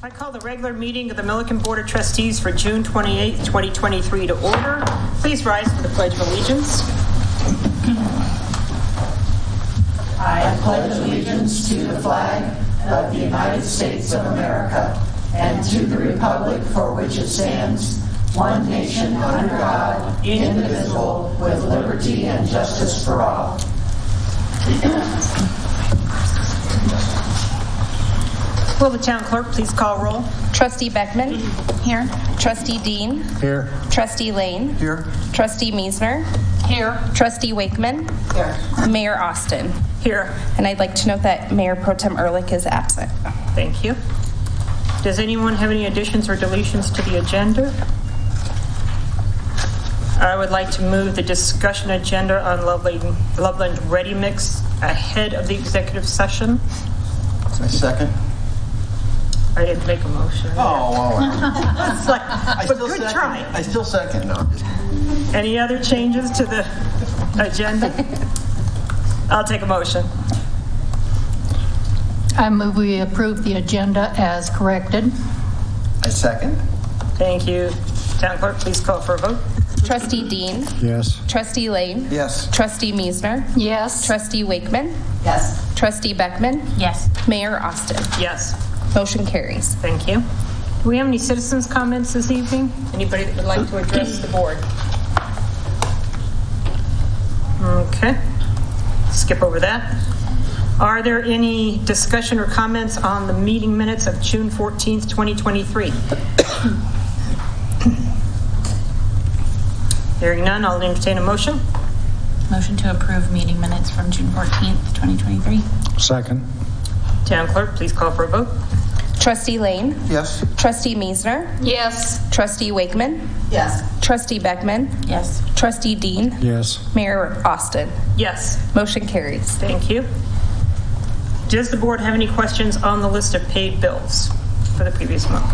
I call the regular meeting of the Milliken Board of Trustees for June 28, 2023 to order. Please rise for the Pledge of Allegiance. I pledge allegiance to the flag of the United States of America and to the republic for which it stands, one nation under God, indivisible, with liberty and justice for all. Will the town clerk please call roll? Trustee Beckman? Here. Trustee Dean? Here. Trustee Lane? Here. Trustee Meisner? Here. Trustee Wakeman? Here. Mayor Austin? Here. And I'd like to note that Mayor Pro Tem Ehrlich is absent. Thank you. Does anyone have any additions or deletions to the agenda? I would like to move the discussion agenda on Loveland Ready Mix ahead of the executive session. I second. I didn't make a motion. Oh, well. It's like, I but still good second. try. I still second. No. Any other changes to the agenda? I'll take a motion. I move we approve the agenda as corrected. I second. Thank you. Town clerk, please call for a vote. Trustee Dean? Yes. Trustee Lane? Yes. Trustee Meisner? Yes. Trustee Wakeman? Yes. Trustee Beckman? Yes. Mayor Austin? Yes. Motion carries. Thank you. Do we have any citizens' comments this evening? Anybody that would like to address the board? Okay. Skip over that. Are there any discussion or comments on the meeting minutes of June 14th, 2023? Hearing none, I'll entertain a motion. Motion to approve meeting minutes from June 14th, 2023. Second. Town clerk, please call for a vote. Trustee Lane? Yes. Trustee Meisner? Yes. Trustee Wakeman? Yes. Trustee Beckman? Yes. Trustee Dean? Yes. Mayor Austin? Yes. Motion carries. Thank you. Does the board have any questions on the list of paid bills for the previous month?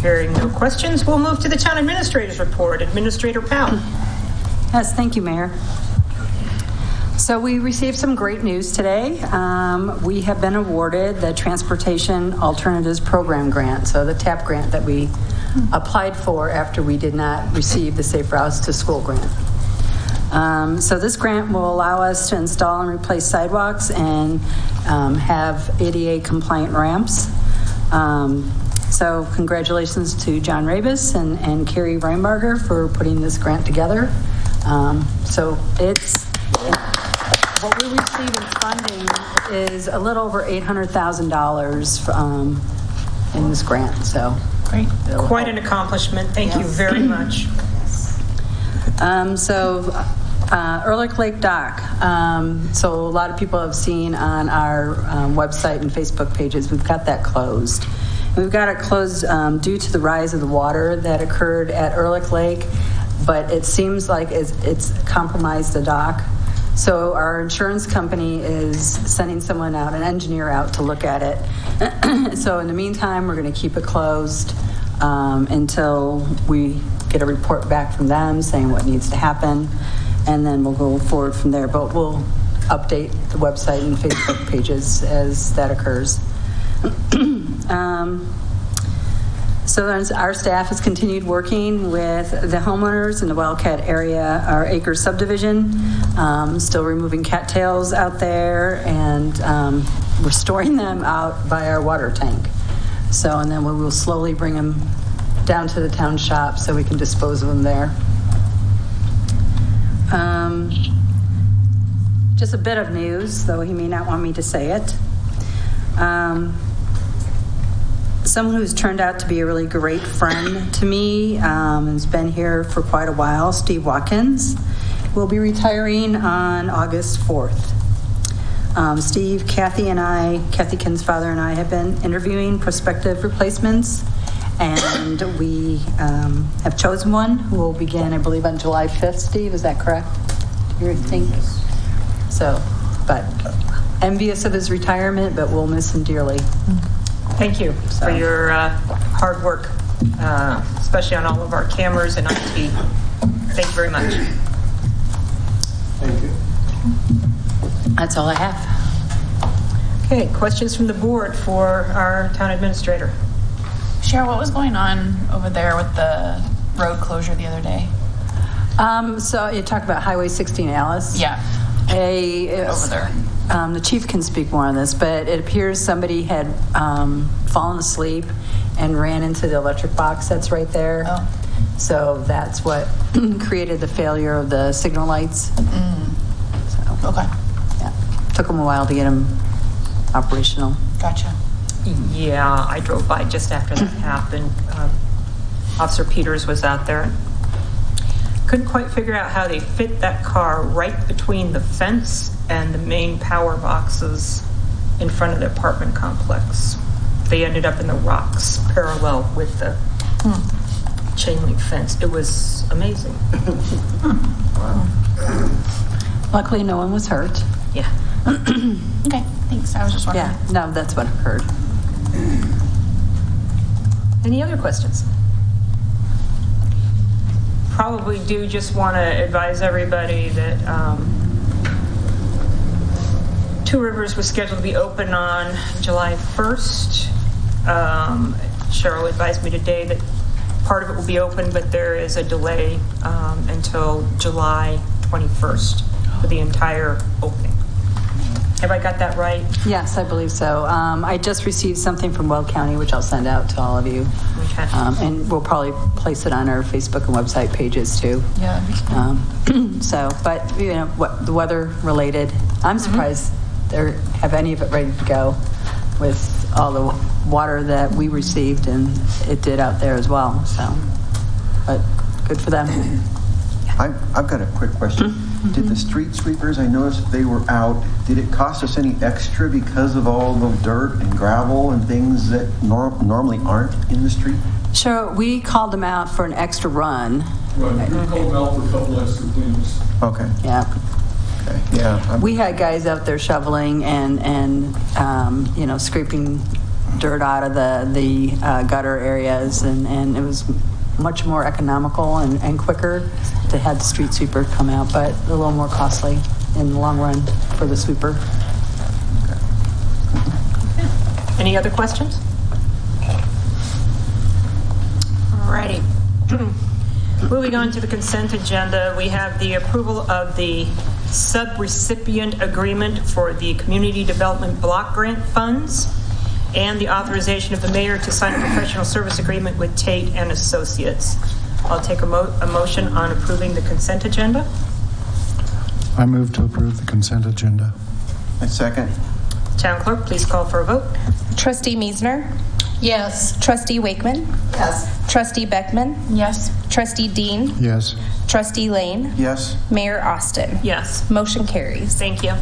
Hearing no questions, we'll move to the town administrator's report. Administrator Powell. Yes, thank you, Mayor. So we received some great news today. We have been awarded the Transportation Alternatives Program grant, so the TAP grant that we applied for after we did not receive the Safe Routes to School grant. So this grant will allow us to install and replace sidewalks and have ADA compliant ramps. So congratulations to John Rabus and Carrie Reinbarger for putting this grant together. So what we receive in funding is a little over $800,000 in this grant. So Great. Quite an accomplishment. Thank you very much. Ehrlich Lake Dock. So a lot of people have seen on our website and Facebook pages, we've got that closed. We've got it closed due to the rise of the water that occurred at Ehrlich Lake, but it seems like it's compromised the dock. So our insurance company is sending someone out, an engineer out to look at it. So in the meantime, we're going to keep it closed until we get a report back from them saying what needs to happen, and then we'll go forward from there. But we'll update the website and Facebook pages as that occurs. So our staff has continued working with the homeowners in the Wildcat area, our acre subdivision, still removing cattails out there and restoring them out by our water tank. So, and then we will slowly bring them down to the town shop so we can dispose of them there. Just a bit of news, though he may not want me to say it. Someone who's turned out to be a really great friend to me, has been here for quite a while, Steve Watkins, will be retiring on August 4th. Steve, Kathy Kinn's father and I have been interviewing prospective replacements, and we have chosen one who will begin, I believe, on July 5th. Steve, is that correct? You think? So, but envious of his retirement, but we'll miss him dearly. Thank you for your hard work, especially on all of our cameras and IT. Thank you very much. Thank you. That's all I have. Okay, questions from the board for our town administrator? Cheryl, what was going on over there with the road closure the other day? So you talk about Highway 16 Alice? Yeah, over there. The chief can speak more on this, but it appears somebody had fallen asleep and ran into the electric box that's right there. Oh. So that's what created the failure of the signal lights. So, Okay, yeah, took them a while to get them operational. gotcha. Yeah, I drove by just after that happened. Officer Peters was out there. Couldn't quite figure out how they fit that car right between the fence and the main power boxes in front of the apartment complex. They ended up in the rocks parallel with the chain link fence. It was amazing. Luckily, no one was hurt. Yeah. Okay, thanks. I was just wondering. Yeah, no, that's what occurred. Any other questions? Probably do just want to advise everybody that Two Rivers was scheduled to be open on July 1st. Cheryl advised me today that part of it will be open, but there is a delay until July 21st for the entire opening. Have I got that right? Yes, I believe so. I just received something from Weld County, which I'll send out to all of you. Okay. And we'll probably place it on our Facebook and website pages too. Yeah, that'd be cool. So, but you know, what the weather related, I'm surprised they have any of it ready to go with all the water that we received and it did out there as well. So, but good for them. I've got a quick question. Did the street sweepers, I noticed they were out, did it cost us any extra because of all the dirt and gravel and things that normally aren't in the street? Sure, we called them out for an extra run. Right, we called them out for a couple extra cleaners. Okay. Yeah. Okay. Yeah. We had guys out there shoveling and you know, scraping dirt out of the gutter areas, and it was much more economical and quicker to have the street sweeper come out, but a little more costly in the long run for the sweeper. Any other questions? All righty. Moving on to the consent agenda, we have the approval of the sub-recipient agreement for the Community Development Block Grant Funds and the authorization of the mayor to sign a professional service agreement with Tate and Associates. I'll take a motion on approving the consent agenda. I move to approve the consent agenda. A second. Town clerk, please call for a vote. Trustee Meisner? Yes. Trustee Wakeman? Yes. Trustee Beckman? Yes. Trustee Dean? Yes. Trustee Lane? Yes. Mayor Austin? Yes. Motion carries. Thank you.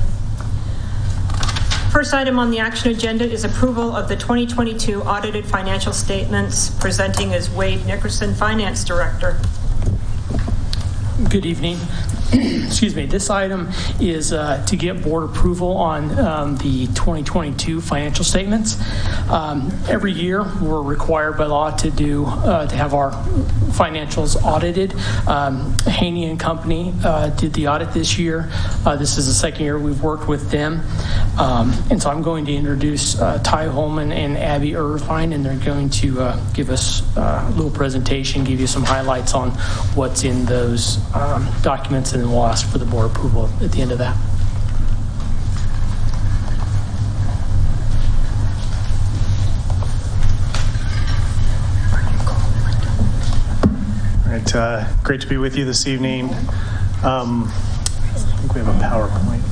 First item on the action agenda is approval of the 2022 audited financial statements, presenting as Wade Nickerson, Finance Director. Good evening. Excuse me. This item is to get board approval on the 2022 financial statements. Every year, we're required by law to have our financials audited. Haney and Company did the audit this year. This is the second year we've worked with them, and so I'm going to introduce Ty Holman and Abby Irvine, and they're going to give us a little presentation, give you some highlights on what's in those documents, and then we'll ask for the board approval at the end of that. All right, great to be with you this evening. I think we have a PowerPoint.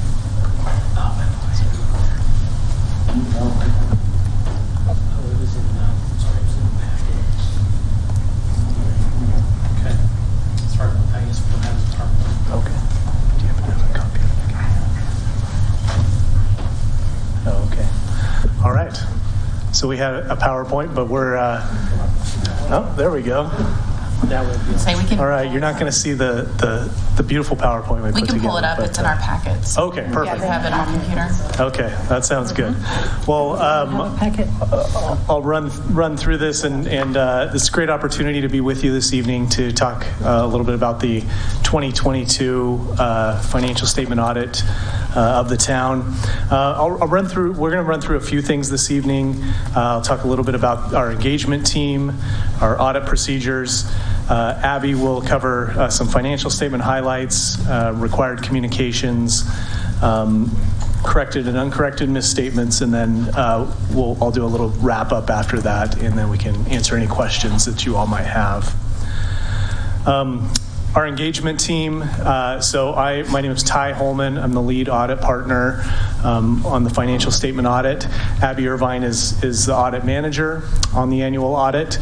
So we have a PowerPoint, but we're, oh, there we go. That would be. Say we can. All right, you're not going to see the the beautiful PowerPoint we We put can together. pull it up. but, It's in our packets. Okay, Yeah, perfect. we have it on computer. Okay, that sounds good. Well, I'll run through this, and this is a great opportunity to be with you this evening to talk a little bit about the 2022 financial statement audit of the town. I'll run through. We're going to run through a few things this evening. I'll talk a little bit about our engagement team, our audit procedures. Abby will cover some financial statement highlights, required communications, corrected and uncorrected misstatements, and then I'll do a little wrap up after that, and then we can answer any questions that you all might have. Our engagement team, my name is Ty Holman. I'm the lead audit partner on the financial statement audit. Abby Irvine is the audit manager on the annual audit.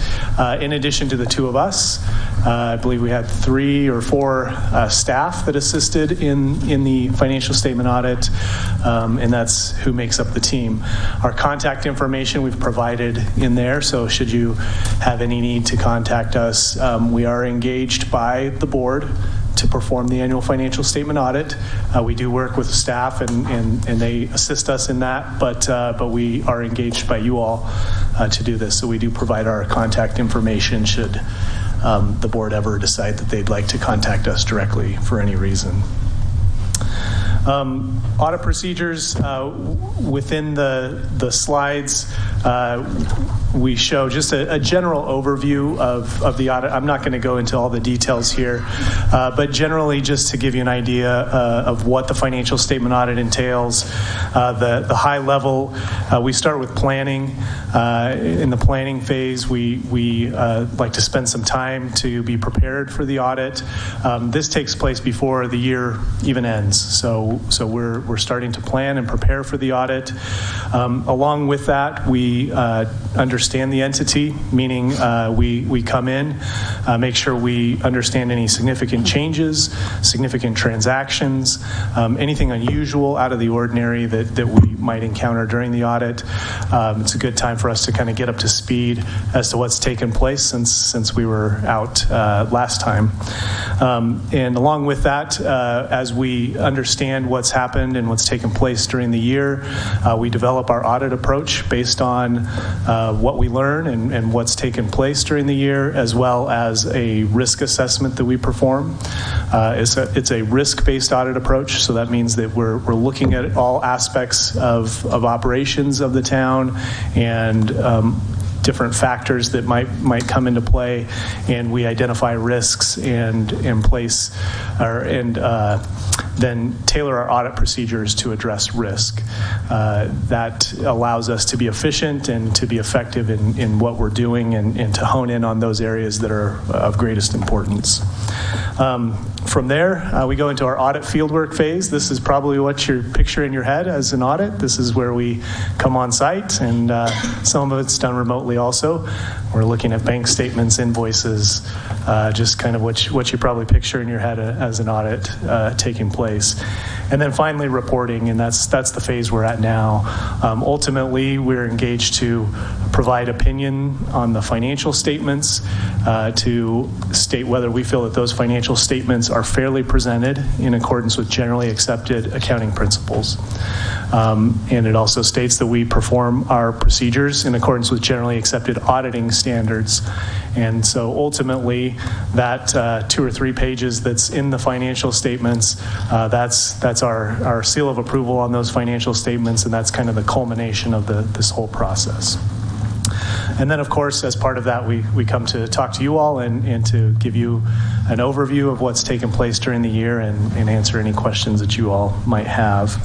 In addition to the two of us, I believe we had 3 or 4 staff that assisted in the financial statement audit, and that's who makes up the team. Our contact information we've provided in there, so should you have any need to contact us, we are engaged by the board to perform the annual financial statement audit. We do work with staff and they assist us in that, but we are engaged by you all to do this. So we do provide our contact information should the board ever decide that they'd like to contact us directly for any reason. Audit procedures, within the slides, we show just a general overview of the audit. I'm not going to go into all the details here, but generally just to give you an idea of what the financial statement audit entails. The high level, we start with planning. In the planning phase, we like to spend some time to be prepared for the audit. This takes place before the year even ends, so we're starting to plan and prepare for the audit. Along with that, we understand the entity, meaning we come in, make sure we understand any significant changes, significant transactions, anything unusual out of the ordinary that we might encounter during the audit. It's a good time for us to kind of get up to speed as to what's taken place since we were out last time. And along with that, as we understand what's happened and what's taken place during the year, we develop our audit approach based on what we learn and what's taken place during the year, as well as a risk assessment that we perform. It's a risk-based audit approach, so that means that we're looking at all aspects of operations of the town and different factors that might come into play, and we identify risks and then tailor our audit procedures to address risk. That allows us to be efficient and to be effective in what we're doing and to hone in on those areas that are of greatest importance. From there, we go into our audit fieldwork phase. This is probably what you're picturing in your head as an audit. This is where we come on site, and some of it's done remotely also. We're looking at bank statements, invoices, just kind of what you probably picture in your head as an audit taking place. And then finally reporting, and that's the phase we're at now. Ultimately, we're engaged to provide opinion on the financial statements, to state whether we feel that those financial statements are fairly presented in accordance with generally accepted accounting principles. And it also states that we perform our procedures in accordance with generally accepted auditing standards. And so ultimately, that 2 or 3 pages that's in the financial statements, that's our seal of approval on those financial statements, and that's kind of the culmination of this whole process. And then, of course, as part of that, we come to talk to you all and to give you an overview of what's taken place during the year and answer any questions that you all might have.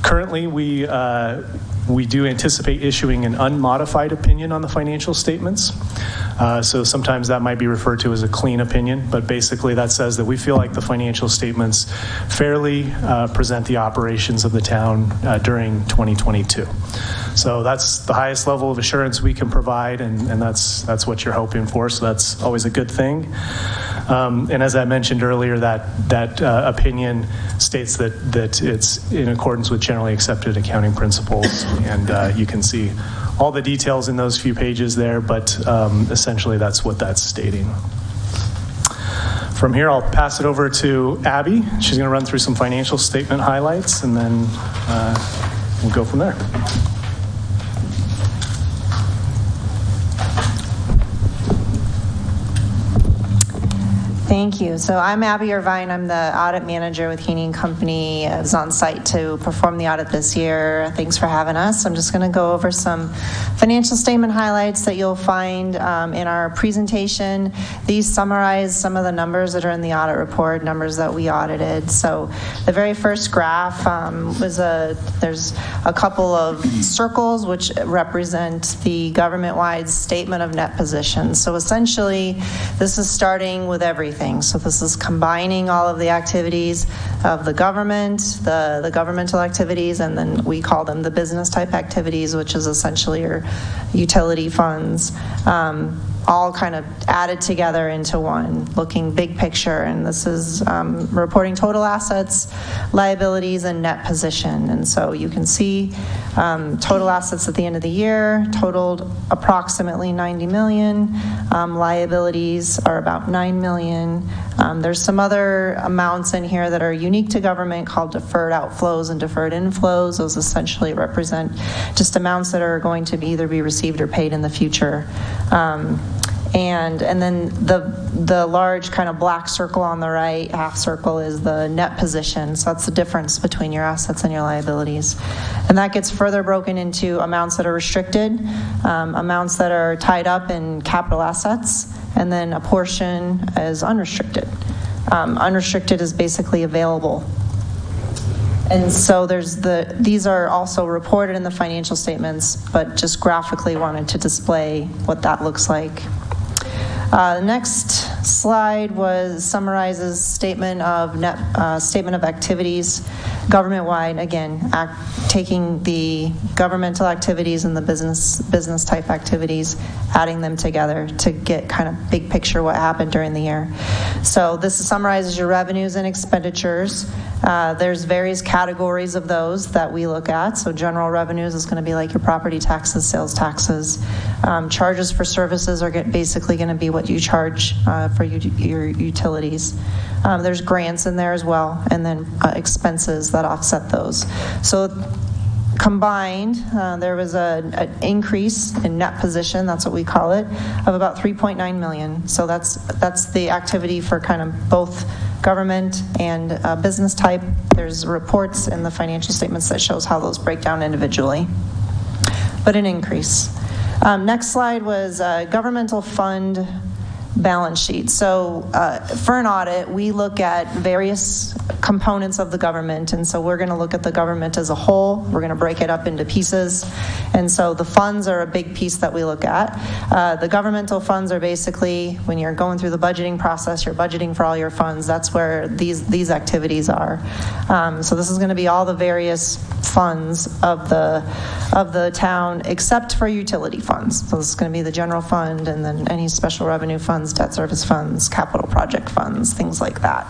Currently, we do anticipate issuing an unmodified opinion on the financial statements. So sometimes that might be referred to as a clean opinion, but basically that says that we feel like the financial statements fairly present the operations of the town during 2022. So that's the highest level of assurance we can provide, and that's what you're hoping for, so that's always a good thing. And as I mentioned earlier, that opinion states that it's in accordance with generally accepted accounting principles, and you can see all the details in those few pages there, but essentially that's what that's stating. From here, I'll pass it over to Abby. She's going to run through some financial statement highlights, and then we'll go from there. Thank you. So I'm Abby Irvine. I'm the audit manager with Heaney & Company. I was on site to perform the audit this year. Thanks for having us. I'm just going to go over some financial statement highlights that you'll find in our presentation. These summarize some of the numbers that are in the audit report, numbers that we audited. So the very first graph there's a couple of circles which represent the government-wide statement of net positions. So essentially, this is starting with everything. So this is combining all of the activities of the government, the governmental activities, and then we call them the business type activities, which is essentially your utility funds, all kind of added together into one, looking big picture. And this is reporting total assets, liabilities, and net position. And so you can see total assets at the end of the year totaled approximately 90 million. Liabilities are about 9 million. There's some other amounts in here that are unique to government called deferred outflows and deferred inflows. Those essentially represent just amounts that are going to either be received or paid in the future. And then the large kind of black circle on the right, half circle, is the net position. So that's the difference between your assets and your liabilities. And that gets further broken into amounts that are restricted, amounts that are tied up in capital assets, and then a portion is unrestricted. Unrestricted is basically available. And so these are also reported in the financial statements, but just graphically wanted to display what that looks like. The next slide summarizes statement of activities, government-wide. Again, taking the governmental activities and the business type activities, adding them together to get kind of big picture what happened during the year. So this summarizes your revenues and expenditures. There's various categories of those that we look at. So general revenues is going to be like your property taxes, sales taxes. Charges for services are basically going to be what you charge for your utilities. There's grants in there as well, and then expenses that offset those. So combined, there was an increase in net position, that's what we call it, of about 3.9 million. So that's the activity for kind of both government and business type. There's reports in the financial statements that shows how those break down individually, but an increase. Next slide was governmental fund balance sheet. So for an audit, we look at various components of the government, and so we're going to look at the government as a whole. We're going to break it up into pieces, and so the funds are a big piece that we look at. The governmental funds are basically, when you're going through the budgeting process, you're budgeting for all your funds. That's where these activities are. So this is going to be all the various funds of the town, except for utility funds. So this is going to be the general fund, and then any special revenue funds, debt service funds, capital project funds, things like that.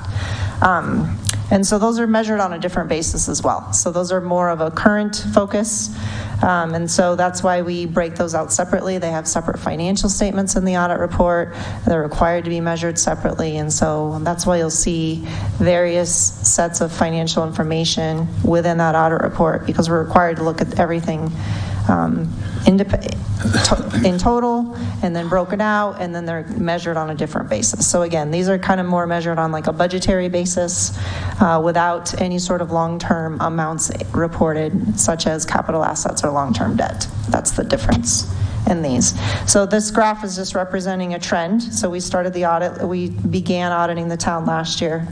And so those are measured on a different basis as well. So those are more of a current focus. And so that's why we break those out separately. They have separate financial statements in the audit report. They're required to be measured separately. And so that's why you'll see various sets of financial information within that audit report, because we're required to look at everything in total, and then broken out, and then they're measured on a different basis. So again, these are kind of more measured on like a budgetary basis without any sort of long-term amounts reported, such as capital assets or long-term debt. That's the difference in these. So this graph is just representing a trend. So we started the audit, we began auditing the town last year.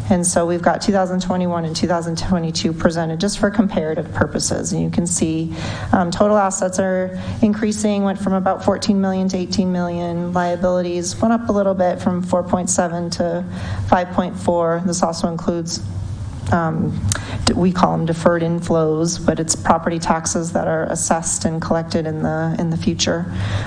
And so we've got 2021 and 2022 presented just for comparative purposes. And you can see total assets are increasing, went from about 14 million to 18 million. Liabilities went up a little bit from 4.7 to 5.4. This also includes we call them deferred inflows, but it's property taxes that are assessed and collected in the future.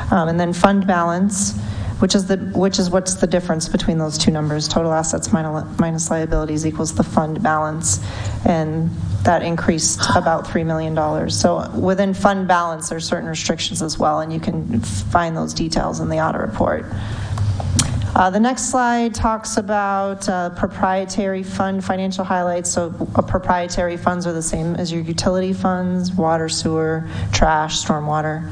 And then fund balance, which is what's the difference between those two numbers. Total assets minus liabilities equals the fund balance, and that increased about $3 million. So within fund balance, there's certain restrictions as well, and you can find those details in the audit report. The next slide talks about proprietary fund financial highlights. So proprietary funds are the same as your utility funds, water, sewer, trash, stormwater.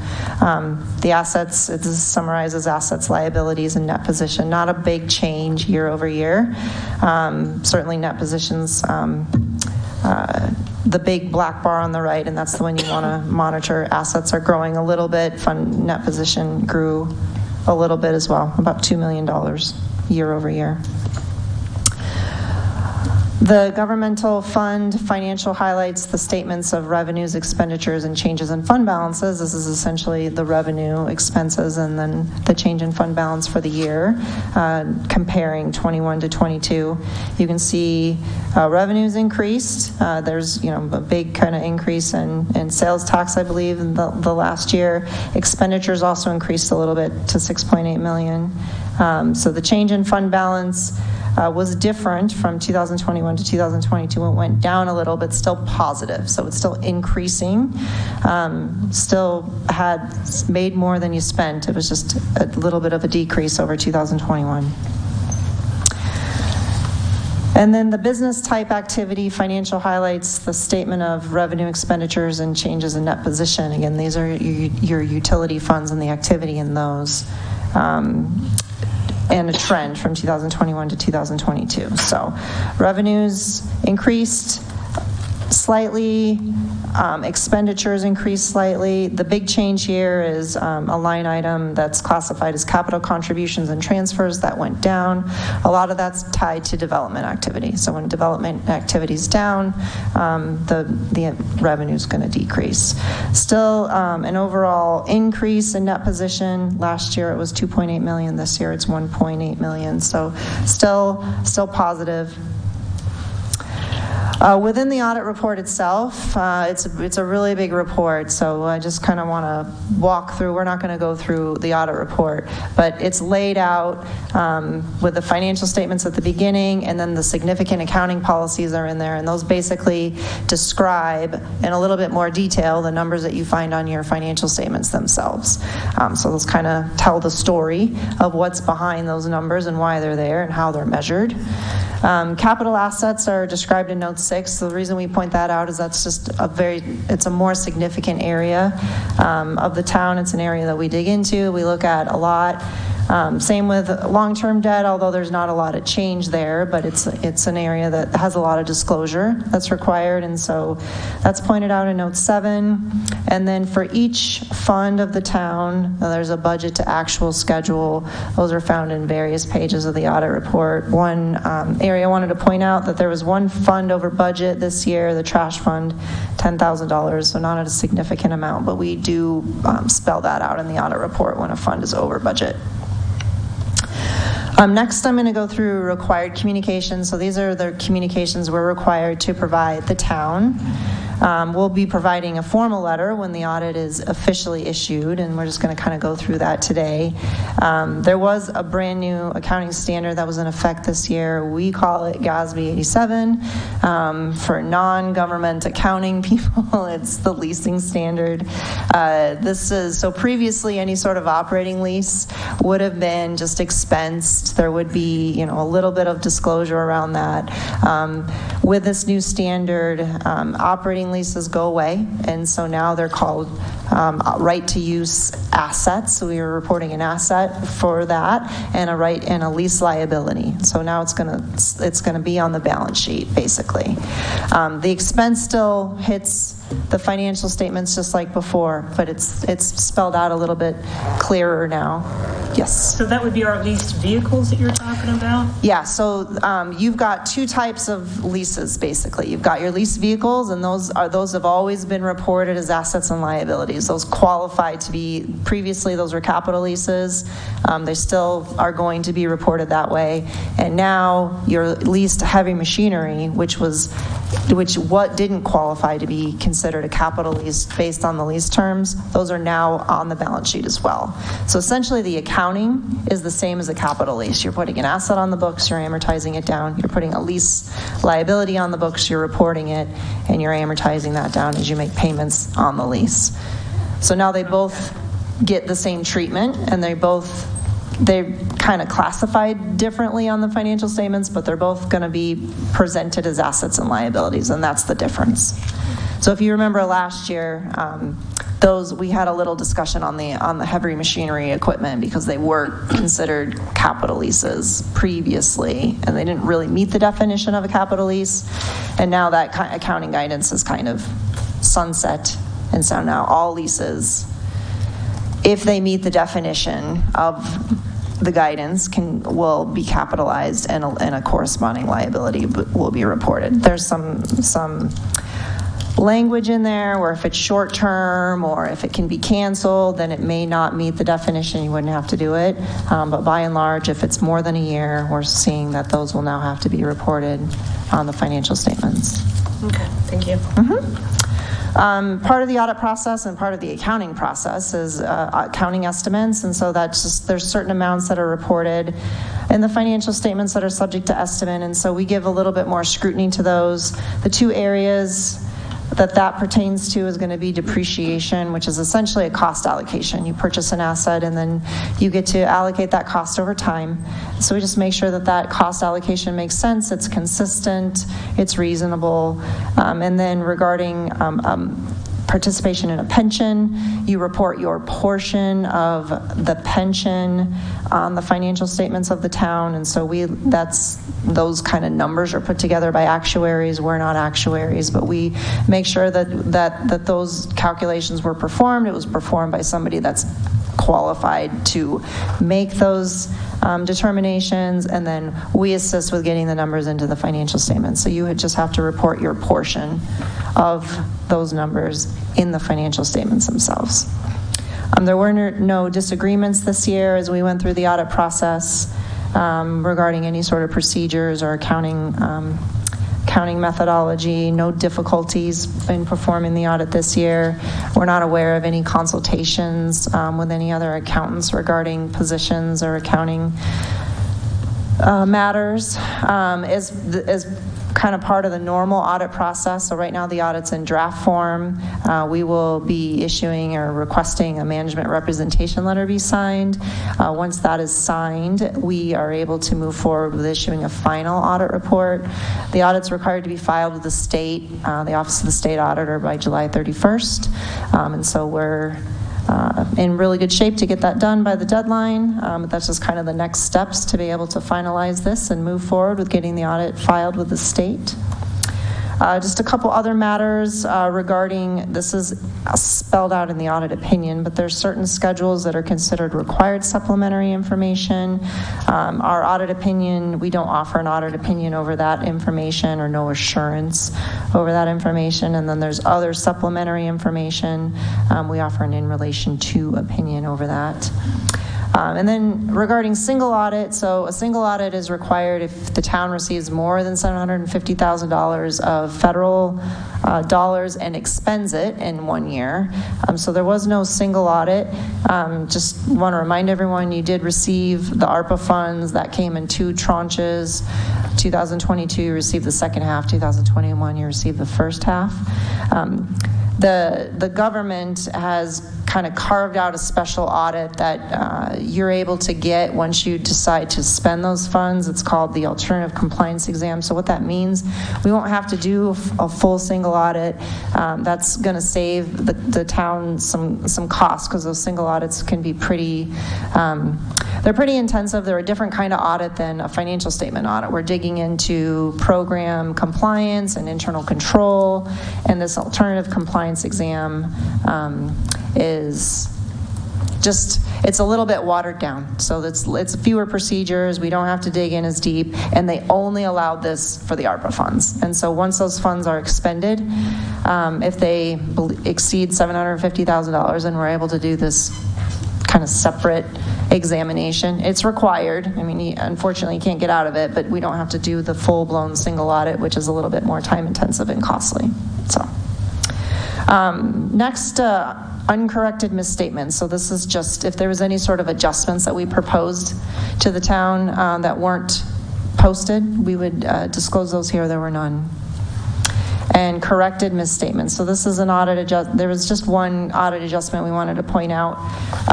The assets, it summarizes assets, liabilities, and net position. Not a big change year over year. Certainly net positions, the big black bar on the right, and that's the one you want to monitor. Assets are growing a little bit. Fund net position grew a little bit as well, about $2 million year over year. The governmental fund financial highlights the statements of revenues, expenditures, and changes in fund balances. This is essentially the revenue, expenses, and then the change in fund balance for the year, comparing 21 to 22. You can see revenues increased. There's a big kind of increase in sales tax, I believe, in the last year. Expenditures also increased a little bit to $6.8 million. So the change in fund balance was different from 2021 to 2022. It went down a little, but still positive. So it's still increasing. Still had made more than you spent. It was just a little bit of a decrease over 2021. And then the business type activity financial highlights the statement of revenue, expenditures, and changes in net position. Again, these are your utility funds and the activity in those. And a trend from 2021 to 2022. So revenues increased slightly, expenditures increased slightly. The big change here is a line item that's classified as capital contributions and transfers that went down. A lot of that's tied to development activity. So when development activity is down, the revenue is going to decrease. Still an overall increase in net position. Last year it was 2.8 million. This year it's 1.8 million. So still positive. Within the audit report itself, it's a really big report, so I just kind of want to walk through. We're not going to go through the audit report, but it's laid out with the financial statements at the beginning, and then the significant accounting policies are in there, and those basically describe in a little bit more detail the numbers that you find on your financial statements themselves. So those kind of tell the story of what's behind those numbers and why they're there and how they're measured. Capital assets are described in Note 6. The reason we point that out is that's just it's a more significant area of the town. It's an area that we dig into, we look at a lot. Same with long-term debt, although there's not a lot of change there, but it's an area that has a lot of disclosure that's required, and so that's pointed out in Note 7. And then for each fund of the town, there's a budget to actual schedule. Those are found in various pages of the audit report. One area I wanted to point out that there was one fund over budget this year, the trash fund, $10,000, so not a significant amount, but we do spell that out in the audit report when a fund is over budget. Next, I'm going to go through required communications. So these are the communications we're required to provide the town. We'll be providing a formal letter when the audit is officially issued, and we're just going to kind of go through that today. There was a brand new accounting standard that was in effect this year. We call it GASB 87. For non-government accounting people, it's the leasing standard. So previously any sort of operating lease would have been just expensed. There would be, a little bit of disclosure around that. With this new standard, operating leases go away, and so now they're called right-to-use assets. So we are reporting an asset for that, and a right and a lease liability. So now it's gonna be on the balance sheet, basically. The expense still hits the financial statements just like before, but it's spelled out a little bit clearer now. Yes. So that would be our leased vehicles that you're talking about? Yeah, so you've got two types of leases, basically. You've got your leased vehicles, and those have always been reported as assets and liabilities. Those qualify to be, previously those were capital leases. They still are going to be reported that way. And now your leased heavy machinery, which didn't qualify to be considered a capital lease based on the lease terms, those are now on the balance sheet as well. So essentially the accounting is the same as a capital lease. You're putting an asset on the books, you're amortizing it down. You're putting a lease liability on the books, you're reporting it, and you're amortizing that down as you make payments on the lease. So now they both get the same treatment, and they both they're kind of classified differently on the financial statements, but they're both going to be presented as assets and liabilities, and that's the difference. So if you remember last year, we had a little discussion on the heavy machinery equipment because they were considered capital leases previously, and they didn't really meet the definition of a capital lease. And now that accounting guidance is kind of sunset, and so now all leases, if they meet the definition of the guidance, will be capitalized, and a corresponding liability will be reported. There's some language in there where if it's short term or if it can be canceled, then it may not meet the definition. You wouldn't have to do it. But by and large, if it's more than a year, we're seeing that those will now have to be reported on the financial statements. Okay, thank you. Part of the audit process and part of the accounting process is accounting estimates, and so that's just, there's certain amounts that are reported in the financial statements that are subject to estimate, and so we give a little bit more scrutiny to those. The two areas that pertains to is going to be depreciation, which is essentially a cost allocation. You purchase an asset and then you get to allocate that cost over time. So we just make sure that cost allocation makes sense, it's consistent, it's reasonable. And then regarding participation in a pension, you report your portion of the pension on the financial statements of the town, and so those kind of numbers are put together by actuaries. We're not actuaries, but we make sure that those calculations were performed. It was performed by somebody that's qualified to make those determinations, and then we assist with getting the numbers into the financial statements. So you would just have to report your portion of those numbers in the financial statements themselves. There were no disagreements this year as we went through the audit process regarding any sort of procedures or accounting methodology. No difficulties in performing the audit this year. We're not aware of any consultations with any other accountants regarding positions or accounting matters. As kind of part of the normal audit process, so right now the audit's in draft form. We will be issuing or requesting a management representation letter be signed. Once that is signed, we are able to move forward with issuing a final audit report. The audit's required to be filed with the state, the Office of the State Auditor, by July 31st. And so we're in really good shape to get that done by the deadline. That's just kind of the next steps to be able to finalize this and move forward with getting the audit filed with the state. Just a couple other matters regarding, this is spelled out in the audit opinion, but there's certain schedules that are considered required supplementary information. Our audit opinion, we don't offer an audit opinion over that information, or no assurance over that information. And then there's other supplementary information. We offer an in relation to opinion over that. And then regarding single audit, so a single audit is required if the town receives more than $750,000 of federal dollars and expends it in 1 year. So there was no single audit. Just want to remind everyone, you did receive the ARPA funds. That came in 2 tranches. 2022, you received the second half. 2021, you received the first half. The government has kind of carved out a special audit that you're able to get once you decide to spend those funds. It's called the Alternative Compliance Exam. So what that means, we won't have to do a full single audit. That's going to save the town some costs, because those single audits can be they're pretty intensive. They're a different kind of audit than a financial statement audit. We're digging into program compliance and internal control, and this Alternative Compliance Exam is just, it's a little bit watered down. So it's fewer procedures. We don't have to dig in as deep, and they only allowed this for the ARPA funds. And so once those funds are expended, if they exceed $750,000, and we're able to do this kind of separate examination. It's required. I mean, unfortunately, you can't get out of it, but we don't have to do the full-blown single audit, which is a little bit more time-intensive and costly. So, next, uncorrected misstatements. So this is just if there was any sort of adjustments that we proposed to the town that weren't posted, we would disclose those here. There were none. and corrected misstatements. So this is an audit there was just one audit adjustment we wanted to point out,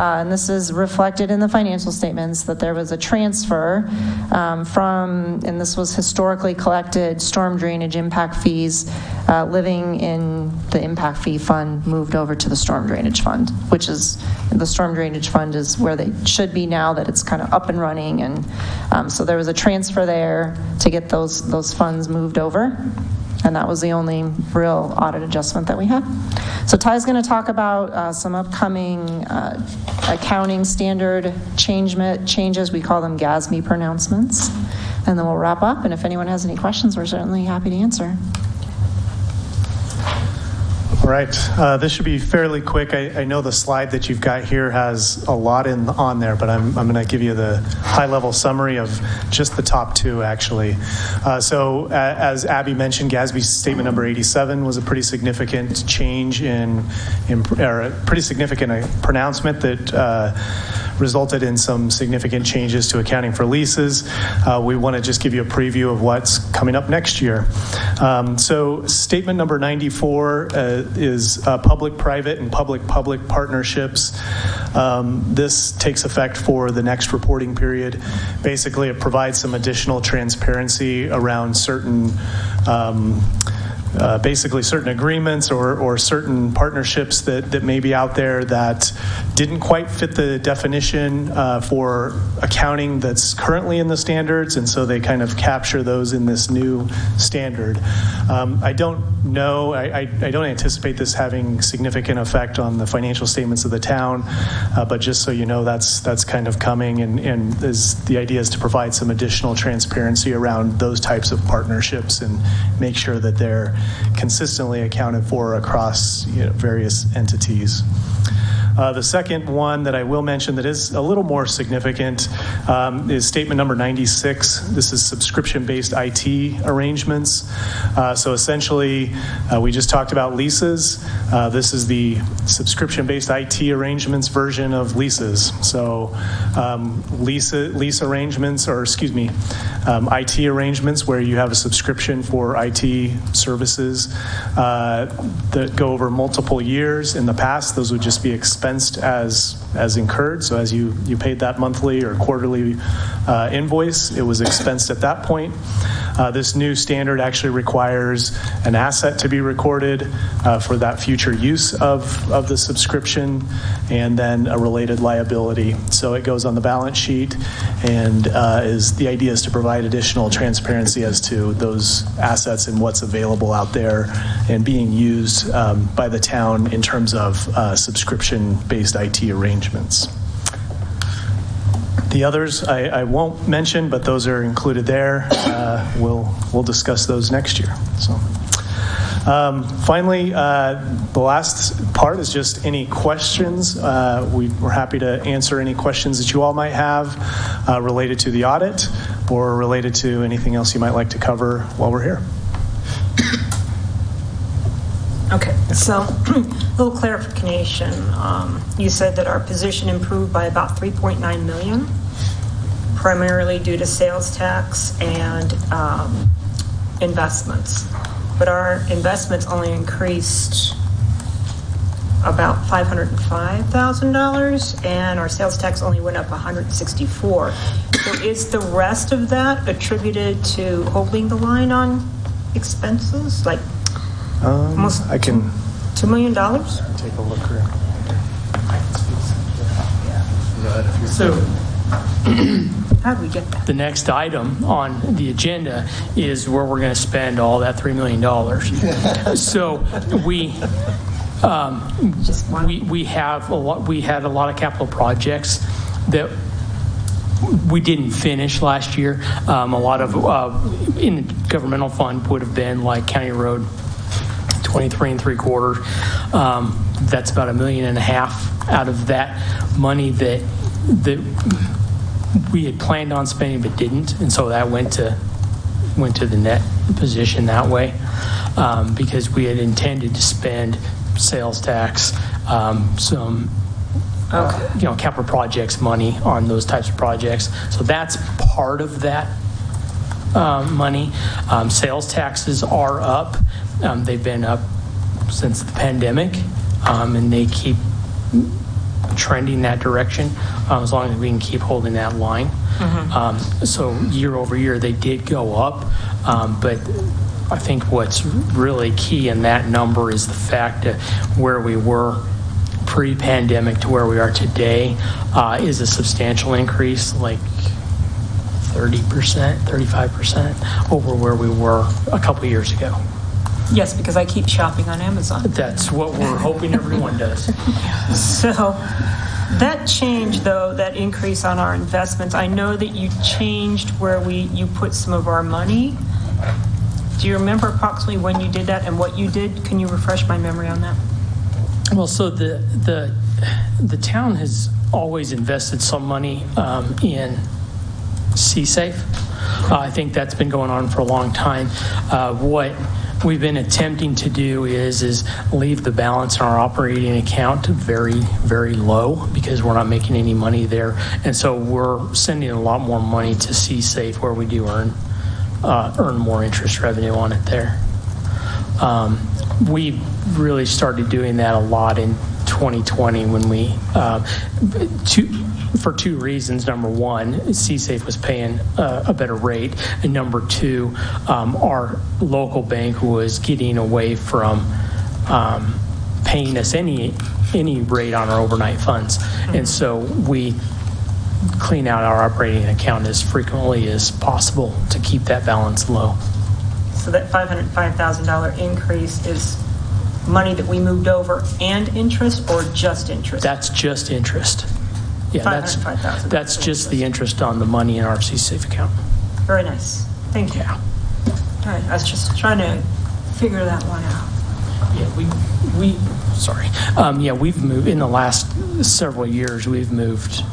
and this is reflected in the financial statements, that there was a transfer and this was historically collected storm drainage impact fees living in the impact fee fund moved over to the storm drainage fund, which is, the storm drainage fund is where they should be now that it's kind of up and running, and so there was a transfer there to get those funds moved over. And that was the only real audit adjustment that we had. So Ty's going to talk about some upcoming accounting standard changes. We call them GASB pronouncements. And then we'll wrap up. And if anyone has any questions, we're certainly happy to answer. All right, this should be fairly quick. I know the slide that you've got here has a lot on there, but I'm going to give you the high-level summary of just the top two, actually. So as Abby mentioned, GASB statement number 87 was a pretty significant change or a pretty significant pronouncement that resulted in some significant changes to accounting for leases. We want to just give you a preview of what's coming up next year. So statement number 94 is public-private and public-public partnerships. This takes effect for the next reporting period. Basically, it provides some additional transparency around certain basically certain agreements or certain partnerships that may be out there that didn't quite fit the definition for accounting that's currently in the standards, and so they kind of capture those in this new standard. I don't know, I don't anticipate this having significant effect on the financial statements of the town, but just so you know, that's kind of coming, and the idea is to provide some additional transparency around those types of partnerships and make sure that they're consistently accounted for across various entities. The second one that I will mention that is a little more significant is statement number 96. This is subscription-based IT arrangements. So essentially, we just talked about leases. This is the subscription-based IT arrangements version of leases. So lease arrangements, or excuse me, IT arrangements where you have a subscription for IT services that go over multiple years. In the past, those would just be expensed as incurred. So as you paid that monthly or quarterly invoice, it was expensed at that point. This new standard actually requires an asset to be recorded for that future use of the subscription, and then a related liability. So it goes on the balance sheet, and the idea is to provide additional transparency as to those assets and what's available out there and being used by the town in terms of subscription-based IT arrangements. The others I won't mention, but those are included there. We'll discuss those next year. So, finally, the last part is just any questions. We're happy to answer any questions that you all might have related to the audit or related to anything else you might like to cover while we're here. Okay, so a little clarification. You said that our position improved by about $3.9 million, primarily due to sales tax and investments. But our investments only increased about $505,000, and our sales tax only went up $164,000. So is the rest of that attributed to holding the line on expenses, like almost I can $2 million? take a look here. So How do we get that? the next item on the agenda is where we're going to spend all that $3 million. So we have a lot. We had a lot of capital projects that we didn't finish last year. A lot of in the governmental fund would have been like County Road 23 3/4. That's about $1.5 million out of that money that we had planned on spending but didn't, and so that went to the net position that way, because we had intended to spend sales tax, some capital projects money on those types of projects. So that's part of that money. Sales taxes are up They've been up since the pandemic, and they keep trending that direction as long as we can keep holding that line. So year over year, they did go up, but I think what's really key in that number is the fact that where we were pre-pandemic to where we are today is a substantial increase, like 30%, 35% over where we were a couple years ago. Yes, because I keep shopping on Amazon. That's what we're hoping everyone does. So that change, though, that increase on our investments, I know that you changed where you put some of our money. Do you remember approximately when you did that and what you did? Can you refresh my memory on that? Well, so the town has always invested some money in CSAFE. I think that's been going on for a long time. What we've been attempting to do is leave the balance in our operating account very, very low because we're not making any money there. And so we're sending a lot more money to CSAFE where we do earn more interest revenue on it there. We really started doing that a lot in 2020 when we, for two reasons. Number one, CSAFE was paying a better rate, and number two, our local bank was getting away from paying us any rate on our overnight funds. And so we clean out our operating account as frequently as possible to keep that balance low. So that $505,000 increase is money that we moved over and interest, or just interest? That's just interest. Yeah, $505,000. that's just the interest on the money in our CSAFE account. Very nice. Thank you. Yeah. All right, I was just trying to figure that one out. Yeah, we've moved in the last several years. We've moved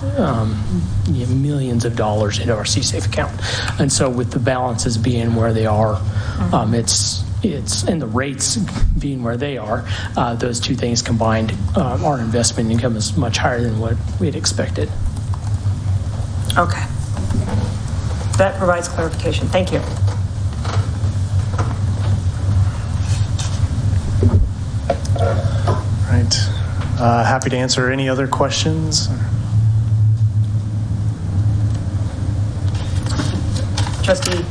millions of dollars into our CSAFE account, and so with the balances being where they are, it's and the rates being where they are, those two things combined, our investment income is much higher than what we had expected. Okay. That provides clarification. Thank you. Right. Happy to answer any other questions. Trustee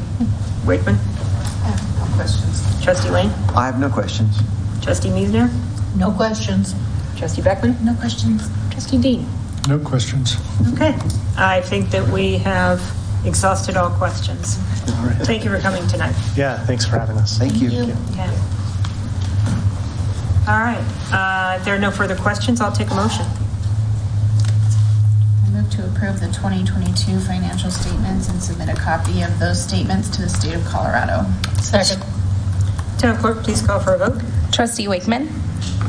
Wakeman? No questions. Trustee Lane? I have no questions. Trustee Meisner? No questions. Trustee Beckman? No questions. Trustee Dean? No questions. Okay. I think that we have exhausted all questions. All right. Thank you for coming tonight. Yeah, thanks for having us. Thank you. Okay. All right. If there are no further questions, I'll take a motion. I move to approve the 2022 financial statements and submit a copy of those statements to the state of Colorado. Second. Town clerk, please call for a vote. Trustee Wakeman,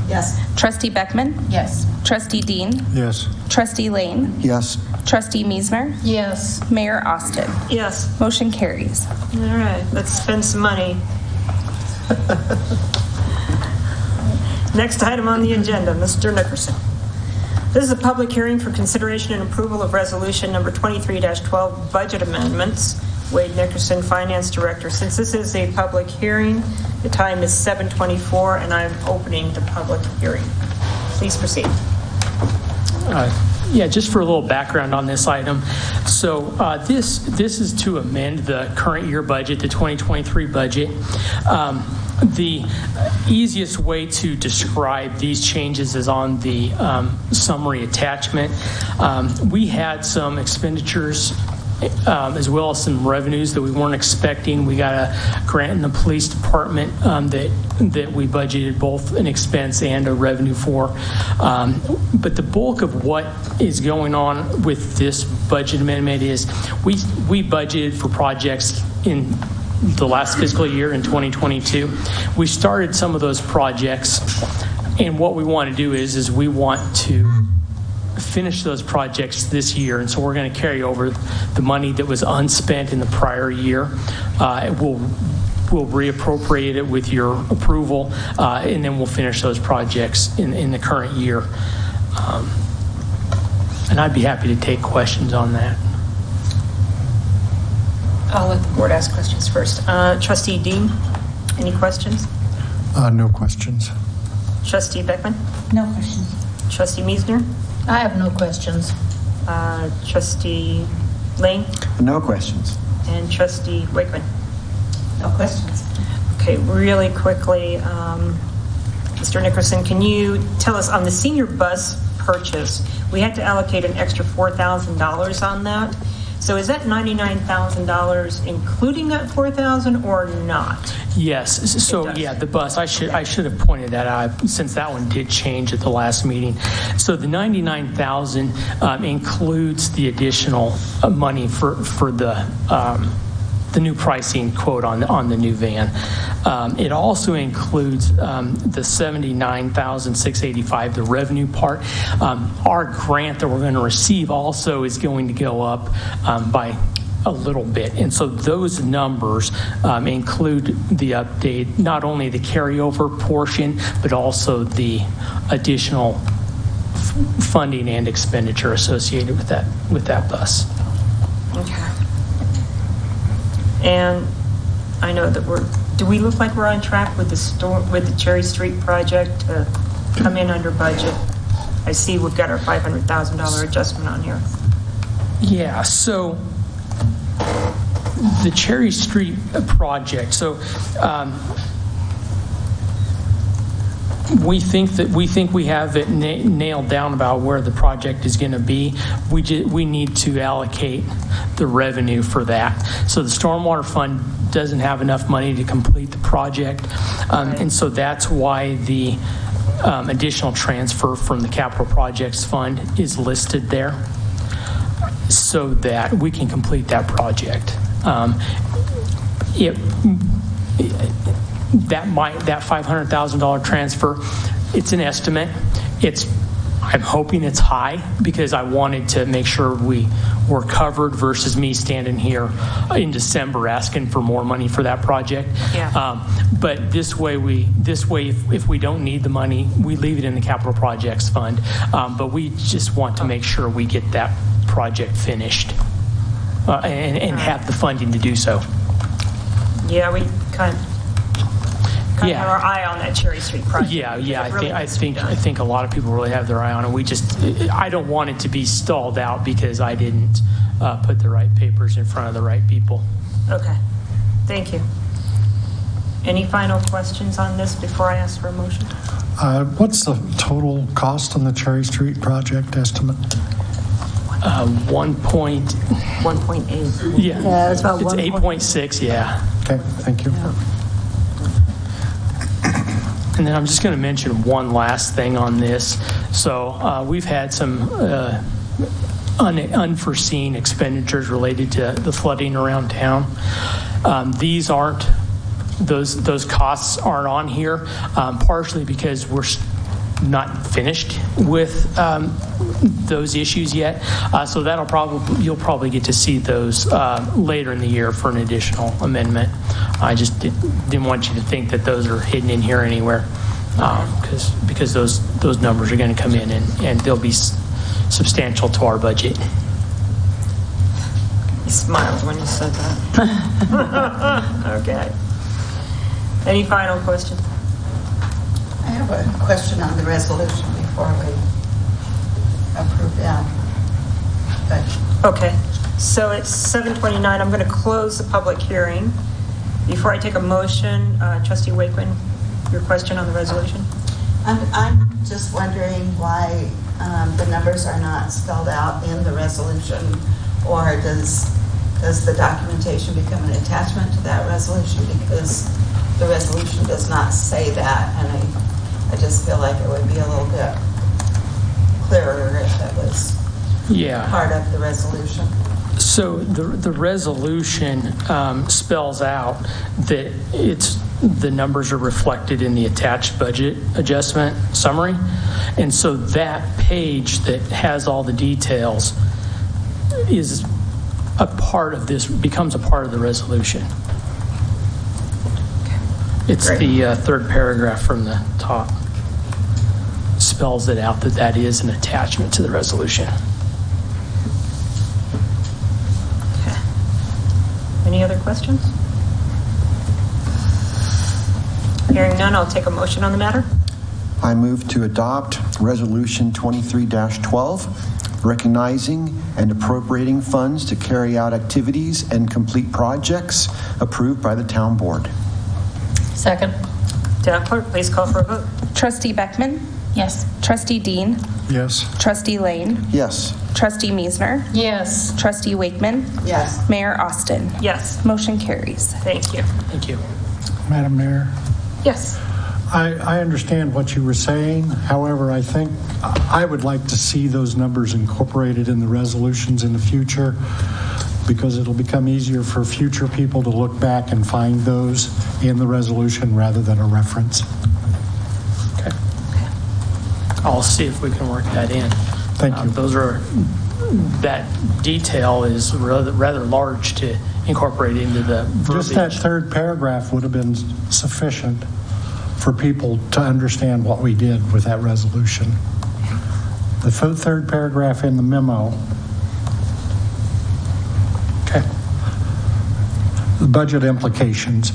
Yes. Trustee Beckman, Yes. Trustee Dean, Yes. Trustee Lane, Yes. Trustee Meisner, Yes. Mayor Austin. Yes. Motion carries. All right. Let's spend some money. Next item on the agenda, Mr. Nickerson. This is a public hearing for consideration and approval of resolution number 23-12 budget amendments. Wade Nickerson, Finance Director. Since this is a public hearing, the time is 7:24, and I'm opening the public hearing. Please proceed. Yeah, just for a little background on this item. So this is to amend the current year budget, the 2023 budget. The easiest way to describe these changes is on the summary attachment. We had some expenditures as well as some revenues that we weren't expecting. We got a grant in the police department that we budgeted both an expense and a revenue for. But the bulk of what is going on with this budget amendment is we budgeted for projects in the last fiscal year in 2022. We started some of those projects, and what we want to do is we want to finish those projects this year, and so we're going to carry over the money that was unspent in the prior year. We'll reappropriate it with your approval, and then we'll finish those projects in the current year. And I'd be happy to take questions on that. I'll let the board ask questions first. Trustee Dean, any questions? No questions. Trustee Beckman? No questions. Trustee Meisner? I have no questions. Trustee Lane? No questions. And Trustee Wakeman? No questions. Okay, really quickly, Mr. Nickerson, can you tell us on the senior bus purchase, we had to allocate an extra $4,000 on that. So is that $99,000 including that $4,000 or not? Yes, so yeah, the bus, I should have pointed that out since that one did change at the last meeting. So the $99,000 includes the additional money for the new pricing quote on the new van. It also includes the $79,685, the revenue part. Our grant that we're going to receive also is going to go up by a little bit. And so those numbers include the update, not only the carryover portion, but also the additional funding and expenditure associated with that bus. Okay. And I know that do we look like we're on track with the Cherry Street project to come in under budget? I see we've got our $500,000 adjustment on here. Yeah, so the Cherry Street project, so we think we have it nailed down about where the project is going to be. We need to allocate the revenue for that. So the Stormwater Fund doesn't have enough money to complete the project, and so that's why the additional transfer from the Capital Projects Fund is listed there, so that we can complete that project. That $500,000 transfer, it's an estimate. I'm hoping it's high because I wanted to make sure we were covered versus me standing here in December asking for more money for that project. Yeah. But this way, if we don't need the money, we leave it in the Capital Projects Fund. But we just want to make sure we get that project finished and have the funding to do so. Yeah, we kind of have our eye on that Cherry Street project. Yeah. I think a lot of people really have their eye on it. I don't want it to be stalled out because I didn't put the right papers in front of the right people. Okay, thank you. Any final questions on this before I ask for a motion? What's the total cost on the Cherry Street project estimate? 1.8. Yeah, it's about 8.6. Yeah. Okay, thank you. And then I'm just going to mention one last thing on this. So we've had some unforeseen expenditures related to the flooding around town. These aren't, those costs aren't on here, partially because we're not finished with those issues yet. So you'll probably get to see those later in the year for an additional amendment. I just didn't want you to think that those are hidden in here anywhere, because those numbers are going to come in and they'll be substantial to our budget. You smiled when you said that. Okay. Any final questions? I have a question on the resolution before we approve that. Okay, so it's 7:29. I'm going to close the public hearing. Before I take a motion, Trustee Wakeman, your question on the resolution? I'm just wondering why the numbers are not spelled out in the resolution, or does the documentation become an attachment to that resolution? Because the resolution does not say that, and I just feel like it would be a little bit clearer if that was part of the resolution. So the resolution spells out that the numbers are reflected in the attached budget adjustment summary. And so that page that has all the details is a part of this, becomes a part of the resolution. It's the third paragraph from the top. Spells it out that is an attachment to the resolution. Any other questions? Hearing none, I'll take a motion on the matter. I move to adopt Resolution 23-12, recognizing and appropriating funds to carry out activities and complete projects approved by the town board. Second. Town Clerk, please call for a vote. Trustee Beckman? Yes. Trustee Dean? Yes. Trustee Lane? Yes. Trustee Meisner? Yes. Trustee Wakeman? Yes. Mayor Austin? Yes, Motion carries. thank you. Thank you. Madam Mayor, Yes. I understand what you were saying. However, I think I would like to see those numbers incorporated in the resolutions in the future, because it'll become easier for future people to look back and find those in the resolution rather than a reference. Okay. I'll see if we can work that in. Thank you. That detail is rather large to incorporate into the verbiage. Just that third paragraph would have been sufficient for people to understand what we did with that resolution. The third paragraph in the memo. Okay. The budget implications.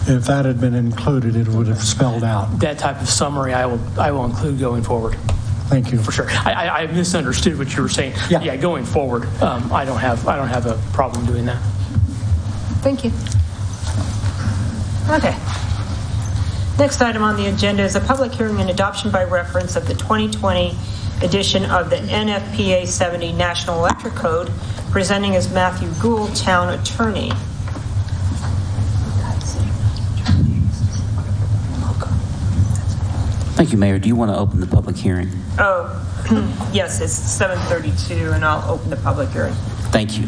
If that had been included, it would have spelled out. That type of summary I will include going forward. Thank you. For sure. I misunderstood what you were saying. Yeah. Going forward, I don't have a problem doing that. Thank you. Okay. Next item on the agenda is a public hearing and adoption by reference of the 2020 edition of the NFPA 70 National Electric Code, presenting as Matthew Gould, Town Attorney. Thank you, Mayor. Do you want to open the public hearing? Oh, yes, it's 7:32, and I'll open the public hearing. Thank you.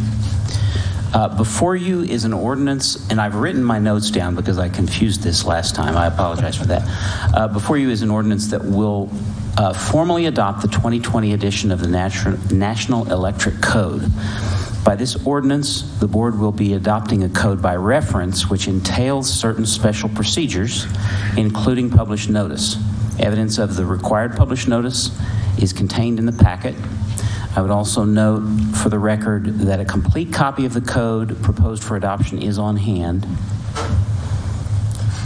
Before you is an ordinance, and I've written my notes down because I confused this last time. I apologize for that. Before you is an ordinance that will formally adopt the 2020 edition of the National Electric Code. By this ordinance, the board will be adopting a code by reference, which entails certain special procedures, including published notice. Evidence of the required published notice is contained in the packet. I would also note for the record that a complete copy of the code proposed for adoption is on hand.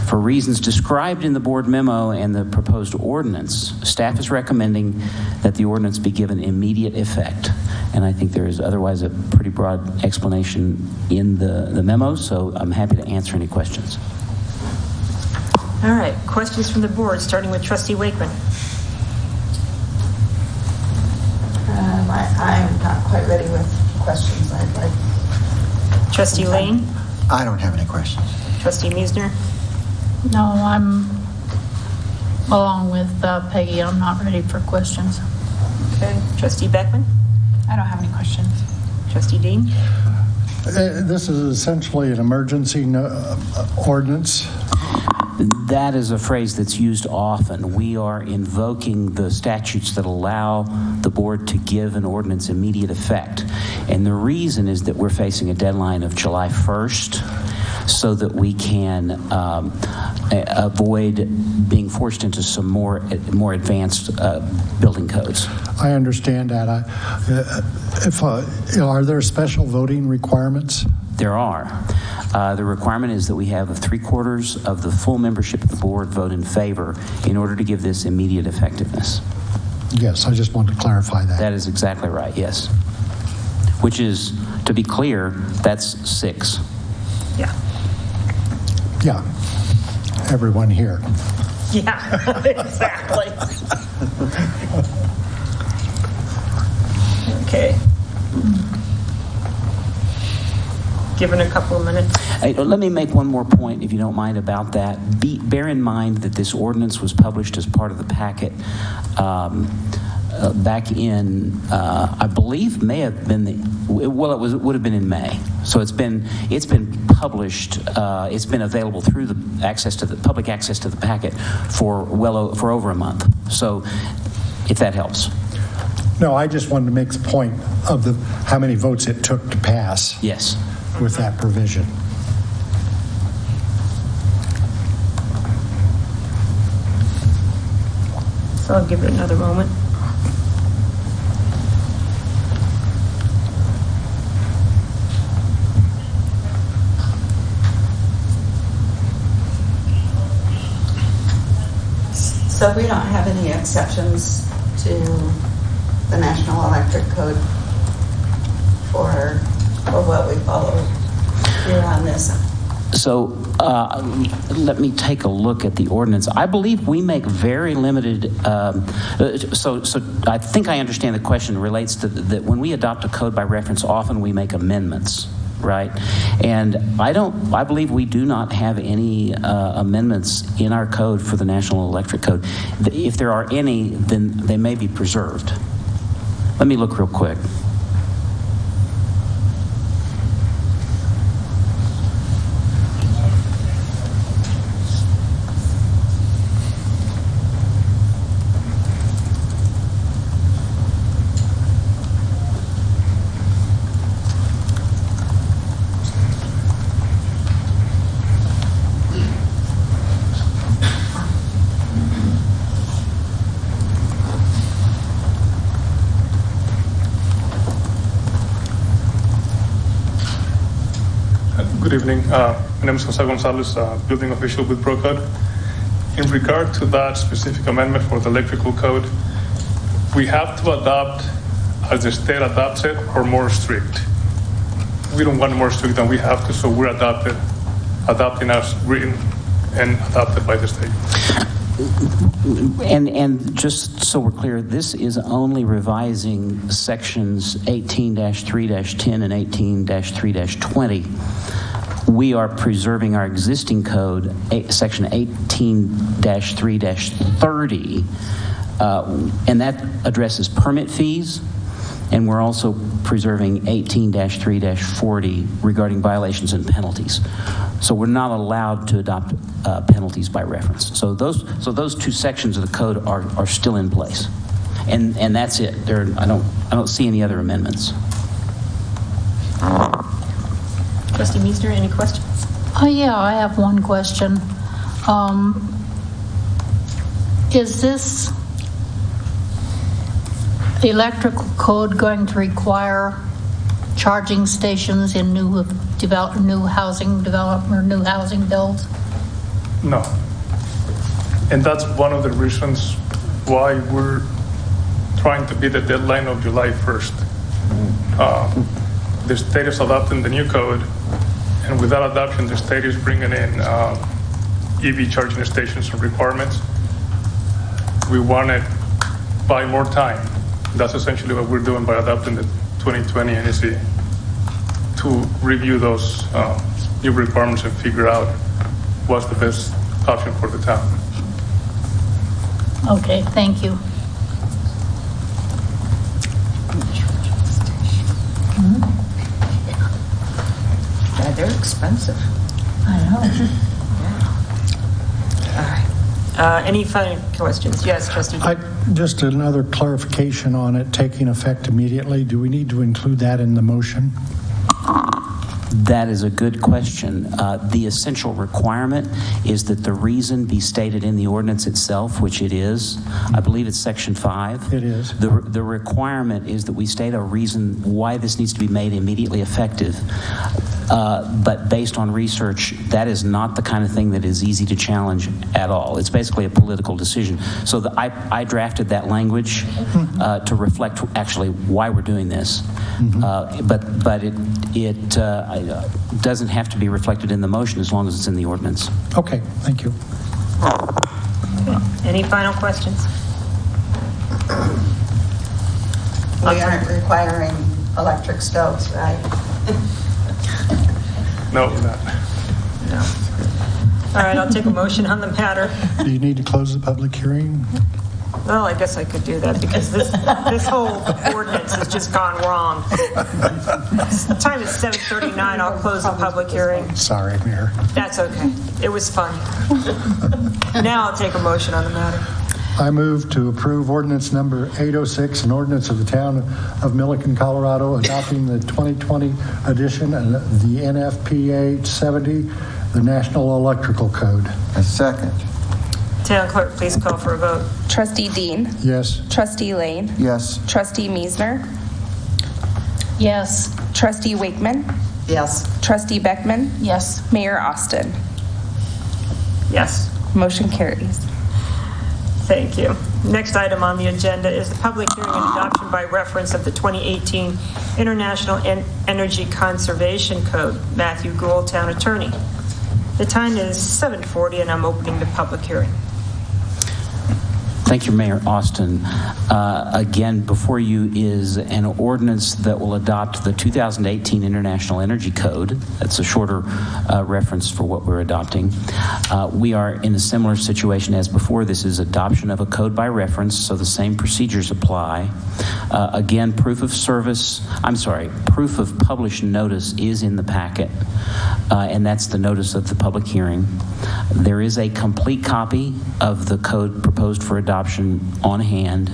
For reasons described in the board memo and the proposed ordinance, staff is recommending that the ordinance be given immediate effect. And I think there is otherwise a pretty broad explanation in the memo, so I'm happy to answer any questions. All right, questions from the board, starting with Trustee Wakeman. I'm not quite ready with questions. I'd like. Trustee Lane? I don't have any questions. Trustee Meisner? No, I'm, along with Peggy, I'm not ready for questions. Okay. Trustee Beckman? I don't have any questions. Trustee Dean? This is essentially an emergency ordinance. That is a phrase that's used often. We are invoking the statutes that allow the board to give an ordinance immediate effect. And the reason is that we're facing a deadline of July 1st so that we can avoid being forced into some more advanced building codes. I understand that. Are there special voting requirements? There are. The requirement is that we have 3/4 of the full membership of the board vote in favor in order to give this immediate effectiveness. Yes, I just wanted to clarify that. That is exactly right, yes. Which is, to be clear, that's 6. Yeah. Yeah, everyone here. Yeah, exactly. Okay. Given a couple of minutes. Let me make one more point, if you don't mind, about that. Bear in mind that this ordinance was published as part of the packet back in, I believe, may have been it would have been in May. So it's been published. It's been available through the public access to the packet for over a month. So, if that helps. No, I just wanted to make the point of how many votes it took to pass. Yes. With that provision. So I'll give it another moment. So we don't have any exceptions to the National Electric Code for what we follow here on this? So let me take a look at the ordinance. I believe we make very limited, so I think I understand the question relates to that when we adopt a code by reference, often we make amendments, right? And I believe we do not have any amendments in our code for the National Electric Code. If there are any, then they may be preserved. Let me look real quick. Good evening. My name is Jose Gonzalez, building official with ProCode. In regard to that specific amendment for the electrical code, we have to adopt as the state adopts it or more strict. We don't want more strict than we have to, so we're adopting as written and adopted by the state. And just so we're clear, this is only revising sections 18-3-10 and 18-3-20. We are preserving our existing code, section 18-3-30, and that addresses permit fees, and we're also preserving 18-3-40 regarding violations and penalties. So we're not allowed to adopt penalties by reference. So those two sections of the code are still in place, and that's it. I don't see any other amendments. Trustee Meisner, any questions? Oh, yeah, I have one question. Is this electrical code going to require charging stations in new housing development or new housing builds? No. And that's one of the reasons why we're trying to beat the deadline of July 1st. The state is adopting the new code, and with that adoption, the state is bringing in EV charging stations and requirements. We want to buy more time. That's essentially what we're doing by adopting the 2020 NEC to review those new requirements and figure out what's the best option for the town. Okay, thank you. Yeah, they're expensive. I know. All right. Any final questions? Yes, Trustee. Just another clarification on it taking effect immediately. Do we need to include that in the motion? That is a good question. The essential requirement is that the reason be stated in the ordinance itself, which it is. I believe it's section 5. It is. The requirement is that we state a reason why this needs to be made immediately effective. But based on research, that is not the kind of thing that is easy to challenge at all. It's basically a political decision. So I drafted that language to reflect actually why we're doing this. But it doesn't have to be reflected in the motion as long as it's in the ordinance. Okay, thank you. Okay. Any final questions? We aren't requiring electric stoves, right? No, we're not. No. All right, I'll take a motion on the matter. Do you need to close the public hearing? Well, I guess I could do that because this whole ordinance has just gone wrong. The time is 7:39. I'll close the public hearing. Sorry, Mayor. That's okay. It was fun. Now I'll take a motion on the matter. I move to approve ordinance number 806, an ordinance of the town of Milliken, Colorado, adopting the 2020 edition of the NFPA 70, the National Electrical Code. A second. Town clerk, please call for a vote. Trustee Dean. Yes. Trustee Lane. Yes. Trustee Meisner. Yes. Trustee Wakeman. Yes. Trustee Beckman. Yes. Mayor Austin. Yes. Motion carries. Thank you. Next item on the agenda is the public hearing and adoption by reference of the 2018 International Energy Conservation Code. Matthew Gould, Town Attorney. The time is 7:40 and I'm opening the public hearing. Thank you, Mayor Austin. Again, before you is an ordinance that will adopt the 2018 International Energy Code. That's a shorter reference for what we're adopting. We are in a similar situation as before. This is adoption of a code by reference, so the same procedures apply. Again, proof of published notice is in the packet, and that's the notice of the public hearing. There is a complete copy of the code proposed for adoption on hand,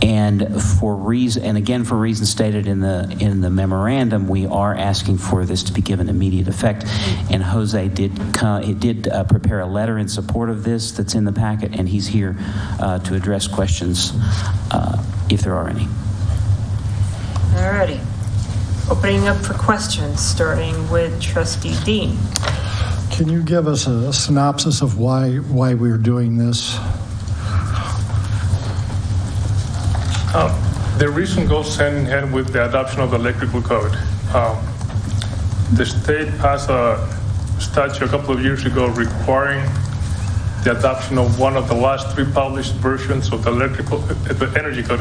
and for reasons stated in the memorandum, we are asking for this to be given immediate effect. And Jose did prepare a letter in support of this that's in the packet, and he's here to address questions if there are any. All righty. Opening up for questions, starting with Trustee Dean. Can you give us a synopsis of why we're doing this? The reason goes hand in hand with the adoption of the electrical code. The state passed a statute a couple of years ago requiring the adoption of one of the last 3 published versions of the energy code,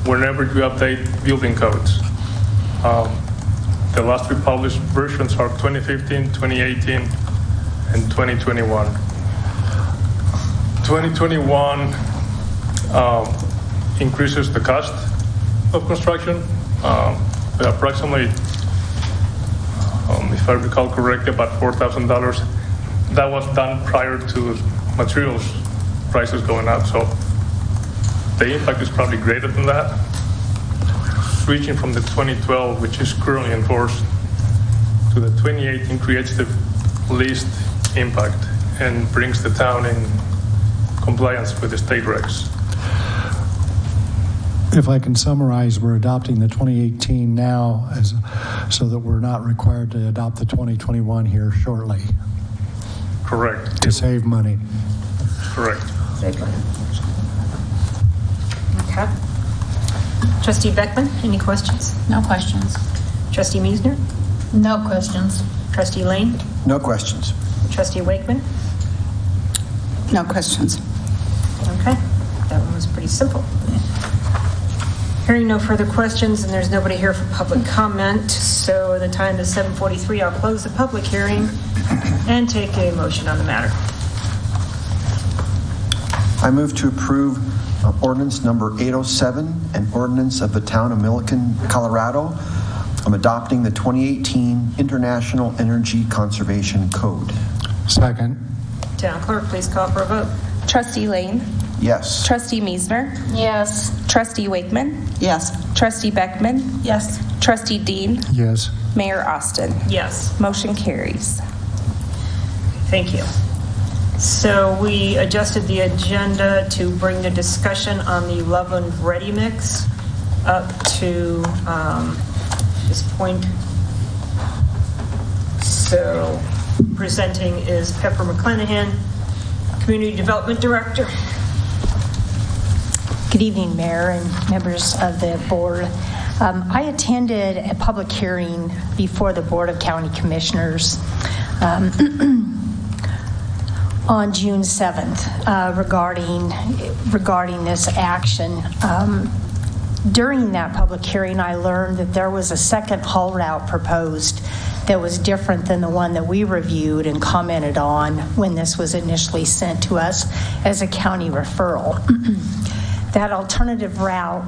whenever you update building codes. The last 3 published versions are 2015, 2018, and 2021. 2021 increases the cost of construction by approximately, if I recall correctly, about $4,000. That was done prior to materials prices going up, so the impact is probably greater than that. Switching from the 2012, which is currently enforced, to the 2018 creates the least impact and brings the town in compliance with the state regs. If I can summarize, we're adopting the 2018 now so that we're not required to adopt the 2021 here shortly. Correct. To save money. Correct. Okay. Trustee Beckman, any questions? No questions. Trustee Meisner? No questions. Trustee Lane? No questions. Trustee Wakeman? No questions. Okay, that one was pretty simple. Hearing no further questions, and there's nobody here for public comment, so the time is 7:43. I'll close the public hearing and take a motion on the matter. I move to approve ordinance number 807, an ordinance of the town of Milliken, Colorado, adopting the 2018 International Energy Conservation Code. Second. Town clerk, please call for a vote. Trustee Lane? Yes. Trustee Meisner? Yes. Trustee Wakeman? Yes. Trustee Beckman? Yes. Trustee Dean? Yes. Mayor Austin? Yes. Motion carries. Thank you. So we adjusted the agenda to bring the discussion on the Loveland Ready Mix up to this point. So presenting is Pepper McClanahan, Community Development Director. Good evening, Mayor and members of the board. I attended a public hearing before the Board of County Commissioners on June 7th regarding this action. During that public hearing, I learned that there was a second haul route proposed that was different than the one that we reviewed and commented on when this was initially sent to us as a county referral. That alternative route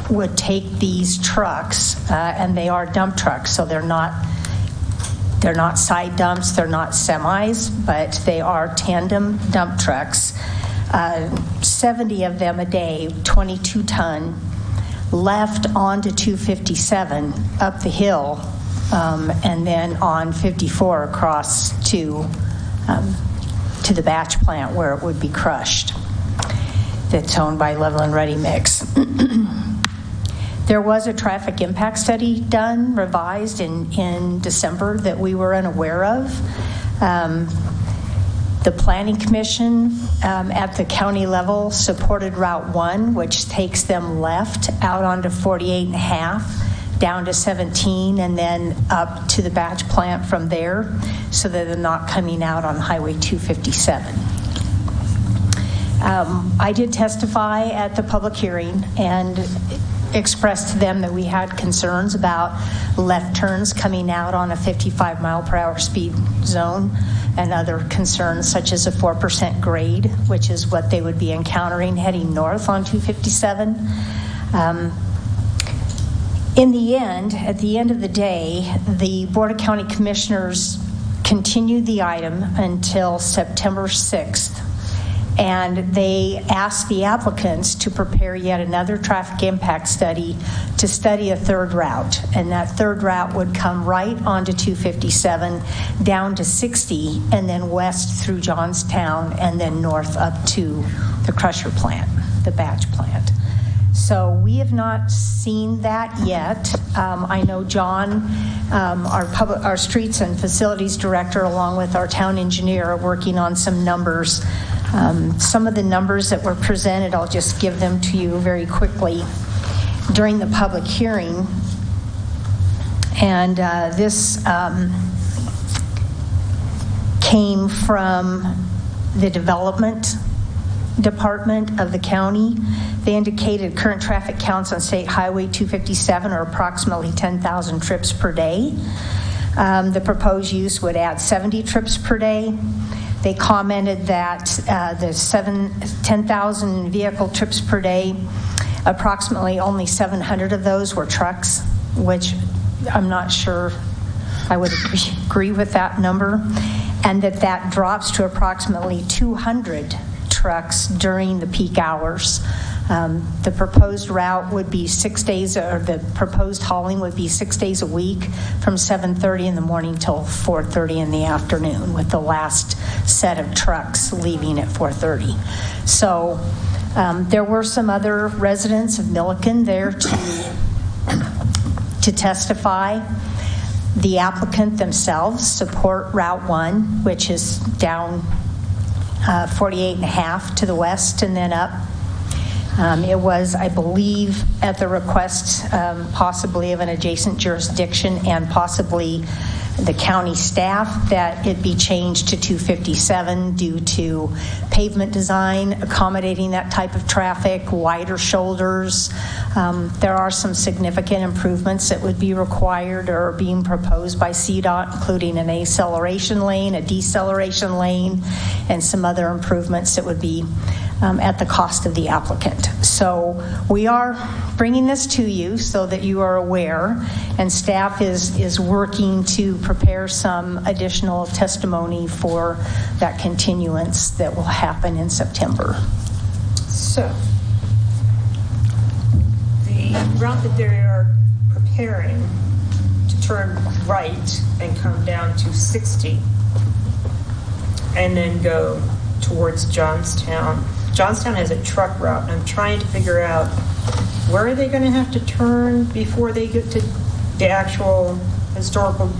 would take these trucks, and they are dump trucks, so they're not side dumps, they're not semis, but they are tandem dump trucks. 70 of them a day, 22 ton, left onto 257 up the hill, and then on 54 across to the batch plant where it would be crushed. That's owned by Loveland Ready Mix. There was a traffic impact study done, revised in December that we were unaware of. The Planning Commission at the county level supported Route 1, which takes them left out onto 48.5, down to 17, and then up to the batch plant from there, so that they're not coming out on Highway 257. I did testify at the public hearing and expressed to them that we had concerns about left turns coming out on a 55 mile per hour speed zone, and other concerns such as a 4% grade, which is what they would be encountering heading north on 257. In the end, at the end of the day, the Board of County Commissioners continued the item until September 6th. And they asked the applicants to prepare yet another traffic impact study to study a third route. And that third route would come right onto 257, down to 60, and then west through Johnstown, and then north up to the crusher plant, the batch plant. So we have not seen that yet. I know John, our streets and facilities director, along with our town engineer, are working on some numbers. Some of the numbers that were presented, I'll just give them to you very quickly during the public hearing. And this came from the development department of the county. They indicated current traffic counts on State Highway 257 are approximately 10,000 trips per day. The proposed use would add 70 trips per day. They commented that the 10,000 vehicle trips per day, approximately only 700 of those were trucks, which I'm not sure I would agree with that number, and that drops to approximately 200 trucks during the peak hours. The proposed route would be 6 days, or the proposed hauling would be 6 days a week from 7:30 in the morning till 4:30 in the afternoon, with the last set of trucks leaving at 4:30. So there were some other residents of Milliken there to testify. The applicant themselves support Route 1, which is down 48.5 to the west and then up. It was, I believe, at the request possibly of an adjacent jurisdiction and possibly the county staff that it be changed to 257 due to pavement design, accommodating that type of traffic, wider shoulders. There are some significant improvements that would be required or being proposed by CDOT, including an acceleration lane, a deceleration lane, and some other improvements that would be at the cost of the applicant. So we are bringing this to you so that you are aware, and staff is working to prepare some additional testimony for that continuance that will happen in September. So the route that they are preparing to turn right and come down to 60 and then go towards Johnstown. Johnstown has a truck route, and I'm trying to figure out where are they going to have to turn before they get to the actual historical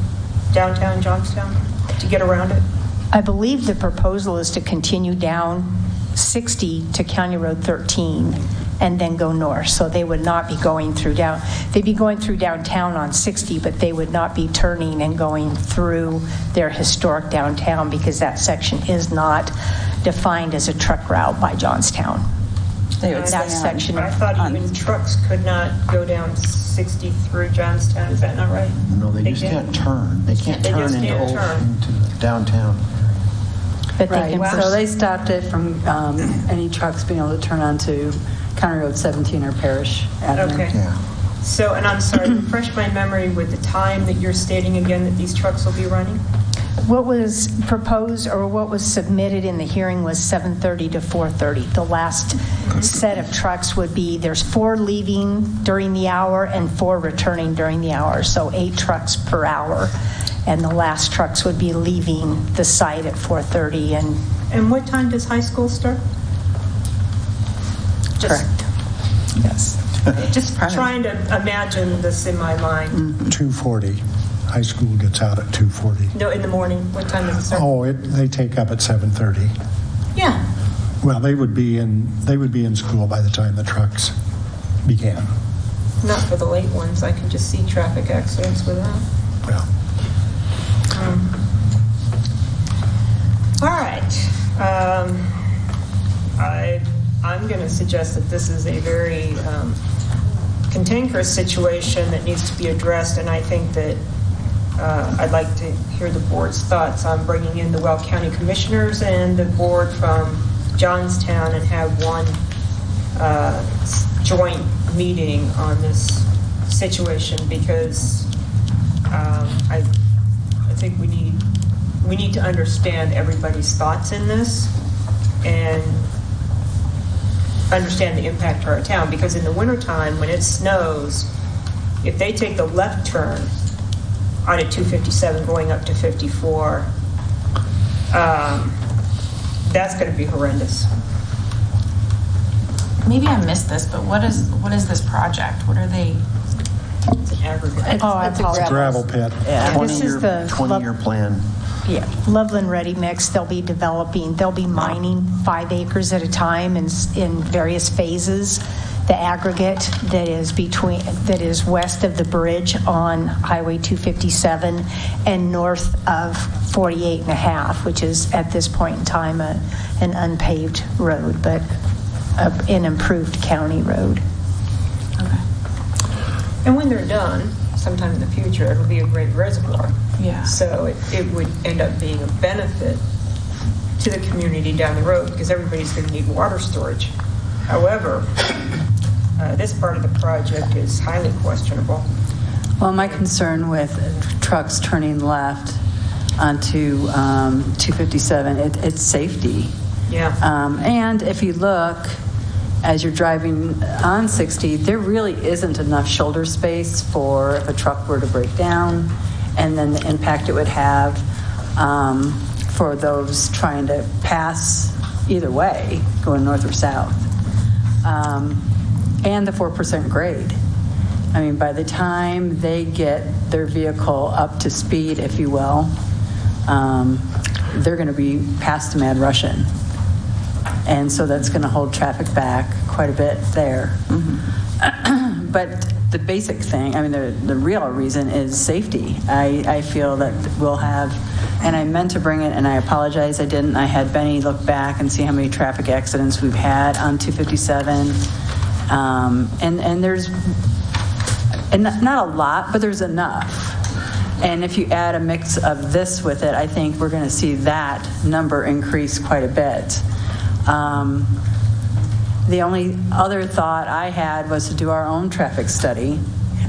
downtown Johnstown to get around it? I believe the proposal is to continue down 60 to County Road 13 and then go north. So they would not be going through they'd be going through downtown on 60, but they would not be turning and going through their historic downtown because that section is not defined as a truck route by Johnstown. That section. I thought even trucks could not go down 60 through Johnstown. Is that not right? No, they just can't turn. They can't turn into downtown. But right. they can So they stopped it from any trucks being able to turn onto County Road 17 or Parish Avenue. Okay. Yeah. So, and I'm sorry, refresh my memory with the time that you're stating again that these trucks will be running? What was proposed or what was submitted in the hearing was 7:30 to 4:30. The last set of trucks would be, there's 4 leaving during the hour and 4 returning during the hour, so 8 trucks per hour. And the last trucks would be leaving the site at 4:30. And what time does high school start? Correct. Yes. Just trying to imagine this in my mind. 2:40. High school gets out at 2:40. No, in the morning. What time does it start? Oh, they take up at 7:30. Yeah. Well, they would be in school by the time the trucks began. Not for the late ones. I can just see traffic accidents with that. Well, All right. I'm going to suggest that this is a very cantankerous situation that needs to be addressed, and I think that I'd like to hear the board's thoughts on bringing in the Weld County Commissioners and the board from Johnstown and have one joint meeting on this situation, because I think we need to understand everybody's thoughts in this and understand the impact to our town, because in the wintertime when it snows, if they take the left turn on at 257 going up to 54, that's going to be horrendous. Maybe I missed this, but what is this project? What are they? It's an aggregate. It's a gravel pit. Yeah, this is the 20-year plan. Yeah, Loveland Ready Mix, they'll be mining 5 acres at a time in various phases. The aggregate that is west of the bridge on Highway 257 and north of 48.5, which is at this point in time an unpaved road, but an improved county road. Okay. And when they're done, sometime in the future, it'll be a great reservoir. Yeah. So it would end up being a benefit to the community down the road, because everybody's going to need water storage. However, this part of the project is highly questionable. Well, my concern with trucks turning left onto 257, it's safety. Yeah. And if you look, as you're driving on 60, there really isn't enough shoulder space for if a truck were to break down, and then the impact it would have for those trying to pass either way, going north or south. And the 4% grade. I mean, by the time they get their vehicle up to speed, if you will, they're going to be past the Mad Russian. And so that's going to hold traffic back quite a bit there. Mm-hmm. But the basic thing, I mean, the real reason is safety. I feel that we'll have, and I meant to bring it, and I apologize I didn't. I had Benny look back and see how many traffic accidents we've had on 257. And there's, and not a lot, but there's enough. And if you add a mix of this with it, I think we're going to see that number increase quite a bit. The only other thought I had was to do our own traffic study,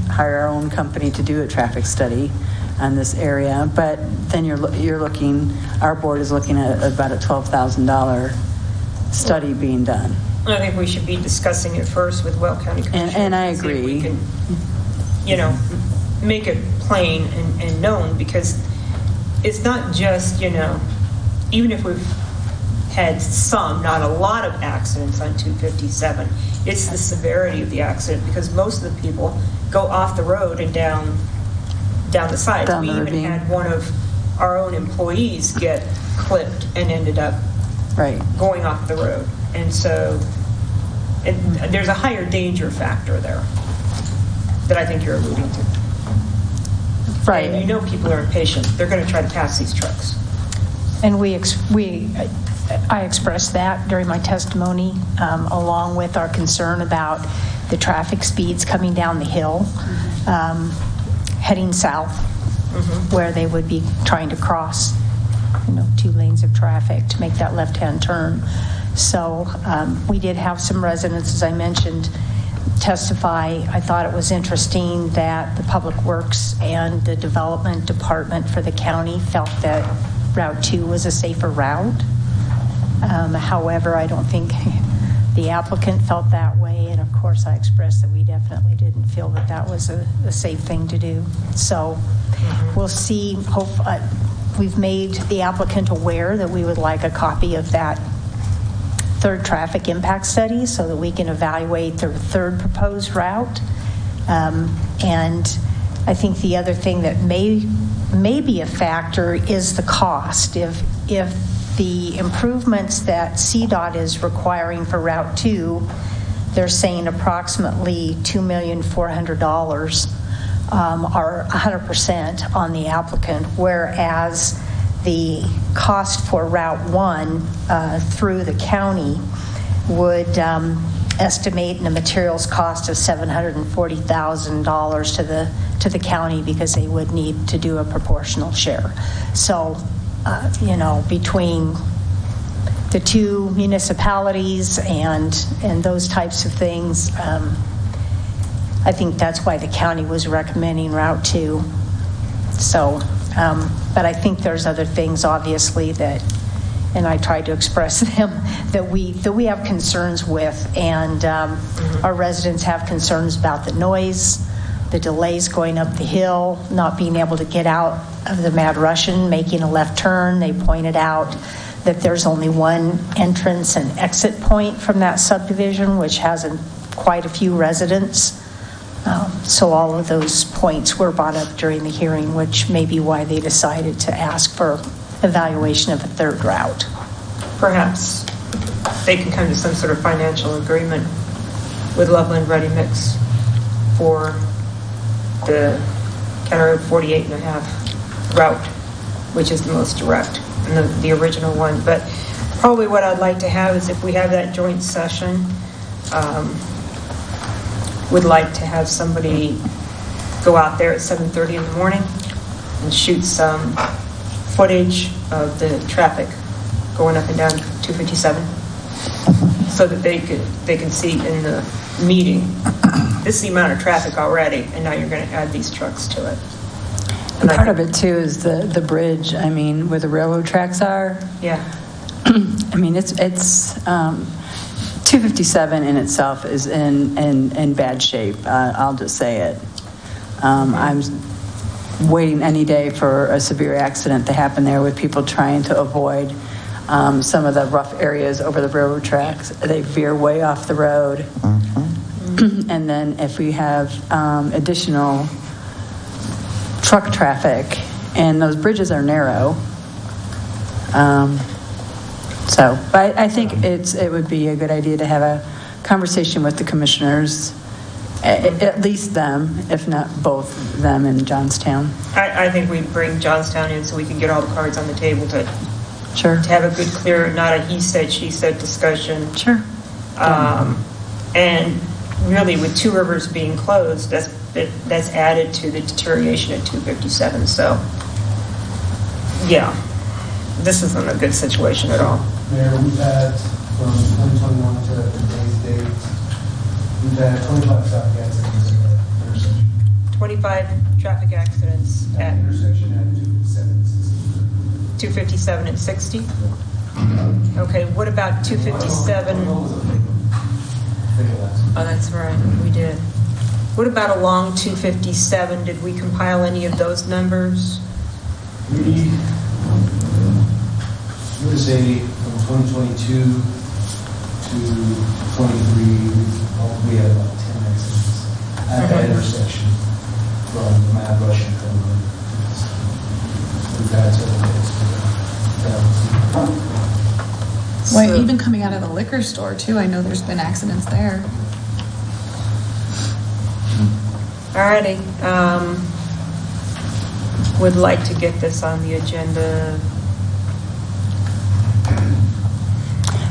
hire our own company to do a traffic study on this area. But then you're looking, our board is looking at about a $12,000 study being done. I think we should be discussing it first with Weld County Commissioners. And I see if agree. we can, make it plain and known, because it's not just, even if we've had some, not a lot of accidents on 257, it's the severity of the accident, because most of the people go off the road and down the side. We even had one of our own employees get clipped and ended up going off the road. And so there's a higher danger factor there that I think you're alluding to. Right. And people are impatient. They're going to try to pass these trucks. And I expressed that during my testimony, along with our concern about the traffic speeds coming down the hill, heading south, where they would be trying to cross, 2 lanes of traffic to make that left-hand turn. So we did have some residents, as I mentioned, testify. I thought it was interesting that the Public Works and the Development Department for the county felt that Route 2 was a safer route. However, I don't think the applicant felt that way, and of course I expressed that we definitely didn't feel that that was a safe thing to do. So we'll see. We've made the applicant aware that we would like a copy of that third traffic impact study so that we can evaluate the third proposed route. And I think the other thing that may be a factor is the cost. If the improvements that CDOT is requiring for Route 2, they're saying approximately $2,400,000 are 100% on the applicant, whereas the cost for Route 1 through the county would estimate in a materials cost of $740,000 to the county, because they would need to do a proportional share. So, between the two municipalities and those types of things, I think that's why the county was recommending Route 2. So, but I think there's other things, obviously, that, and I tried to express them, that we have concerns with, and our residents have concerns about the noise, the delays going up the hill, not being able to get out of the Mad Russian, making a left turn. They pointed out that there's only one entrance and exit point from that subdivision, which has quite a few residents. So all of those points were brought up during the hearing, which may be why they decided to ask for evaluation of a third route. Perhaps they can come to some sort of financial agreement with Loveland Ready Mix for the County Road 48.5 route, which is the most direct and the original one. But probably what I'd like to have is, if we have that joint session, would like to have somebody go out there at 7:30 in the morning and shoot some footage of the traffic going up and down 257, so that they can see in the meeting, this is the amount of traffic already, and now you're going to add these trucks to it. And part of it too is the bridge. I mean, where the railroad tracks are. Yeah. I mean, it's 257 in itself is in bad shape. I'll just say it. I'm waiting any day for a severe accident to happen there, with people trying to avoid some of the rough areas over the railroad tracks. They veer way off the road. And then if we have additional truck traffic, and those bridges are narrow, but I think it would be a good idea to have a conversation with the commissioners, at least them, if not both them in Johnstown. I think we bring Johnstown in so we can get all the cards on the table to have a good, clear, not a he said, she said discussion. Sure. And really, with Two Rivers being closed, that's added to the deterioration at 257. So, yeah, this isn't a good situation at all. Mayor, we've had, from 2021 to today's date, we've had 25 traffic accidents at the intersection. 25 traffic accidents at intersection at 257 and 60. Okay, what about 257? Oh, that's right, we did. What about along 257? Did we compile any of those numbers? We would say from 2022 to 23, we had about 10 accidents at that intersection from Mad Russian coming. We've had several days. Well, even coming out of the liquor store too, I know there's been accidents there. Alrighty, would like to get this on the agenda.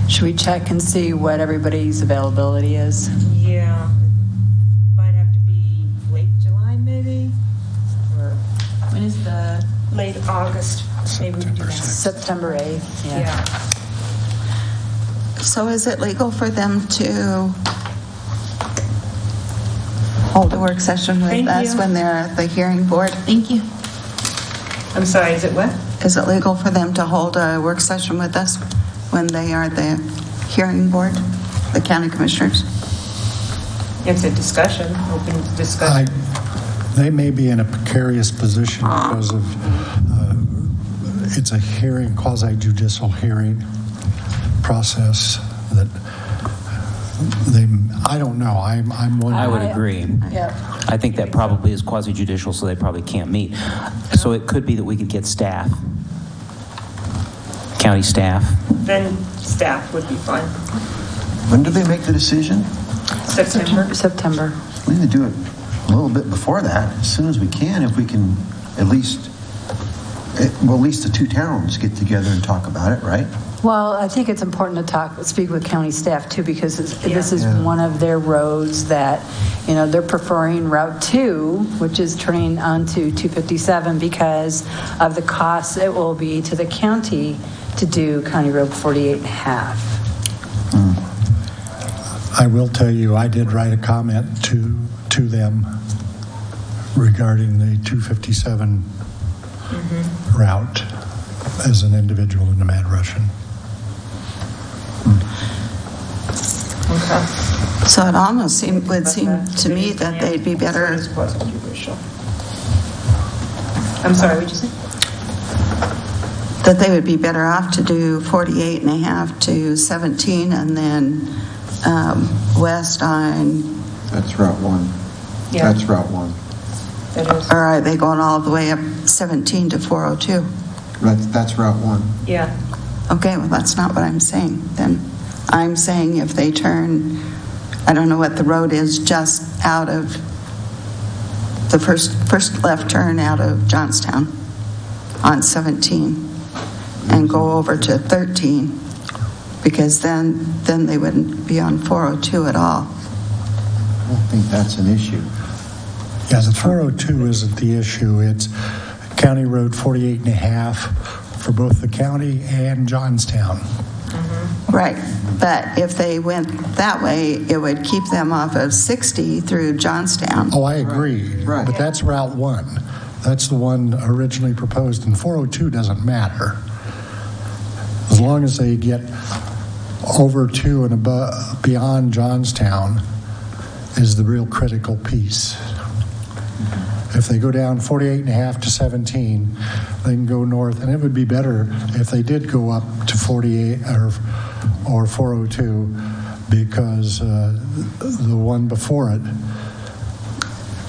Should we check and see what everybody's availability is? Yeah, might have to be late July maybe, or When is the late August. Maybe we can do that. September 8th. Yeah. So is it legal for them to hold a work session with Thank us you. when they're at the hearing board? Thank you. I'm sorry, is it what? Is it legal for them to hold a work session with us when they are at the hearing board, the county commissioners? It's a discussion, open discussion. They may be in a precarious position because of, it's a hearing, quasi-judicial hearing process that I don't know. I'm wondering. I would agree. Yeah. I think that probably is quasi-judicial, so they probably can't meet. So it could be that we could get staff, county staff. Then staff would be fine. When do they make the decision? September. We need to do it a little bit before that, as soon as we can, if we can at least the two towns get together and talk about it, right? Well, I think it's important to speak with county staff too, because this is one of their roads that, they're preferring Route 2, which is turning onto 257 because of the costs it will be to the county to do County Road 48.5. I will tell you, I did write a comment to them regarding the 257 route as an individual in the Mad Russian. Okay. So it almost would seem to me that they'd be better. I'm sorry, what did you say? That they would be better off to do 48.5 to 17 and then west on. That's Route 1. Yeah. That's Route 1. That is. Or are they going all the way up 17 to 402? That's Route 1. Yeah. Okay, well, that's not what I'm saying. Then I'm saying if they turn, I don't know what the road is, just out of the first left turn out of Johnstown on 17 and go over to 13, because then they wouldn't be on 402 at all. I don't think that's an issue. Yeah, the 402 isn't the issue. It's County Road 48.5 for both the county and Johnstown. Right, but if they went that way, it would keep them off of 60 through Johnstown. Oh, I agree. Right. But that's Route 1. That's the one originally proposed, and 402 doesn't matter. As long as they get over to and above, beyond Johnstown is the real critical piece. If they go down 48.5 to 17, they can go north, and it would be better if they did go up to 48 or 402, because the one before it.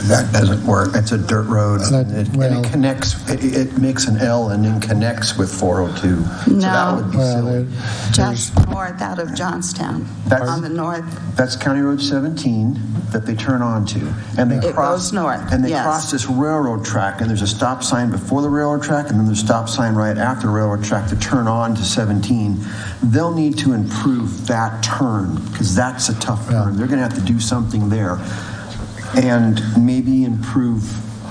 That doesn't work. It's a dirt road. And it connects, it makes an L and then connects with 402. So that would be silly. Just north out of Johnstown, on the north. That's County Road 17 that they turn onto. And they goes north, And they yes. cross this railroad track, and there's a stop sign before the railroad track, and then there's a stop sign right after the railroad track to turn on to 17. They'll need to improve that turn, because that's a tough turn. They're going to have to do something there. And maybe improve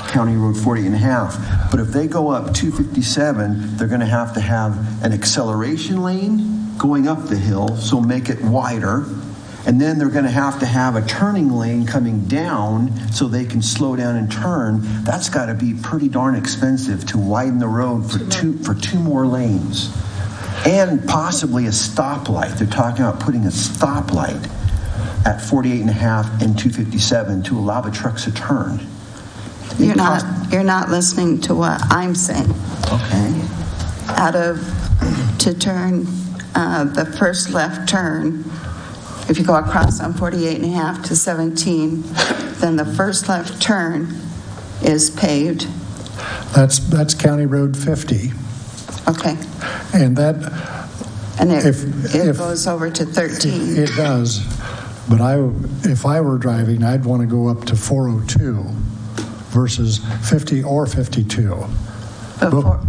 County Road 40.5. But if they go up 257, they're going to have an acceleration lane going up the hill, so make it wider. And then they're going to have a turning lane coming down so they can slow down and turn. That's got to be pretty darn expensive to widen the road for two more lanes. And possibly a stoplight. They're talking about putting a stoplight at 48.5 and 257 to allow the trucks to turn. You're not listening to what I'm saying. Okay. To turn the first left turn, if you go across on 48.5 to 17, then the first left turn is paved. That's County Road 50. Okay. And it goes over to 13. It does. But if I were driving, I'd want to go up to 402 versus 50 or 52. Go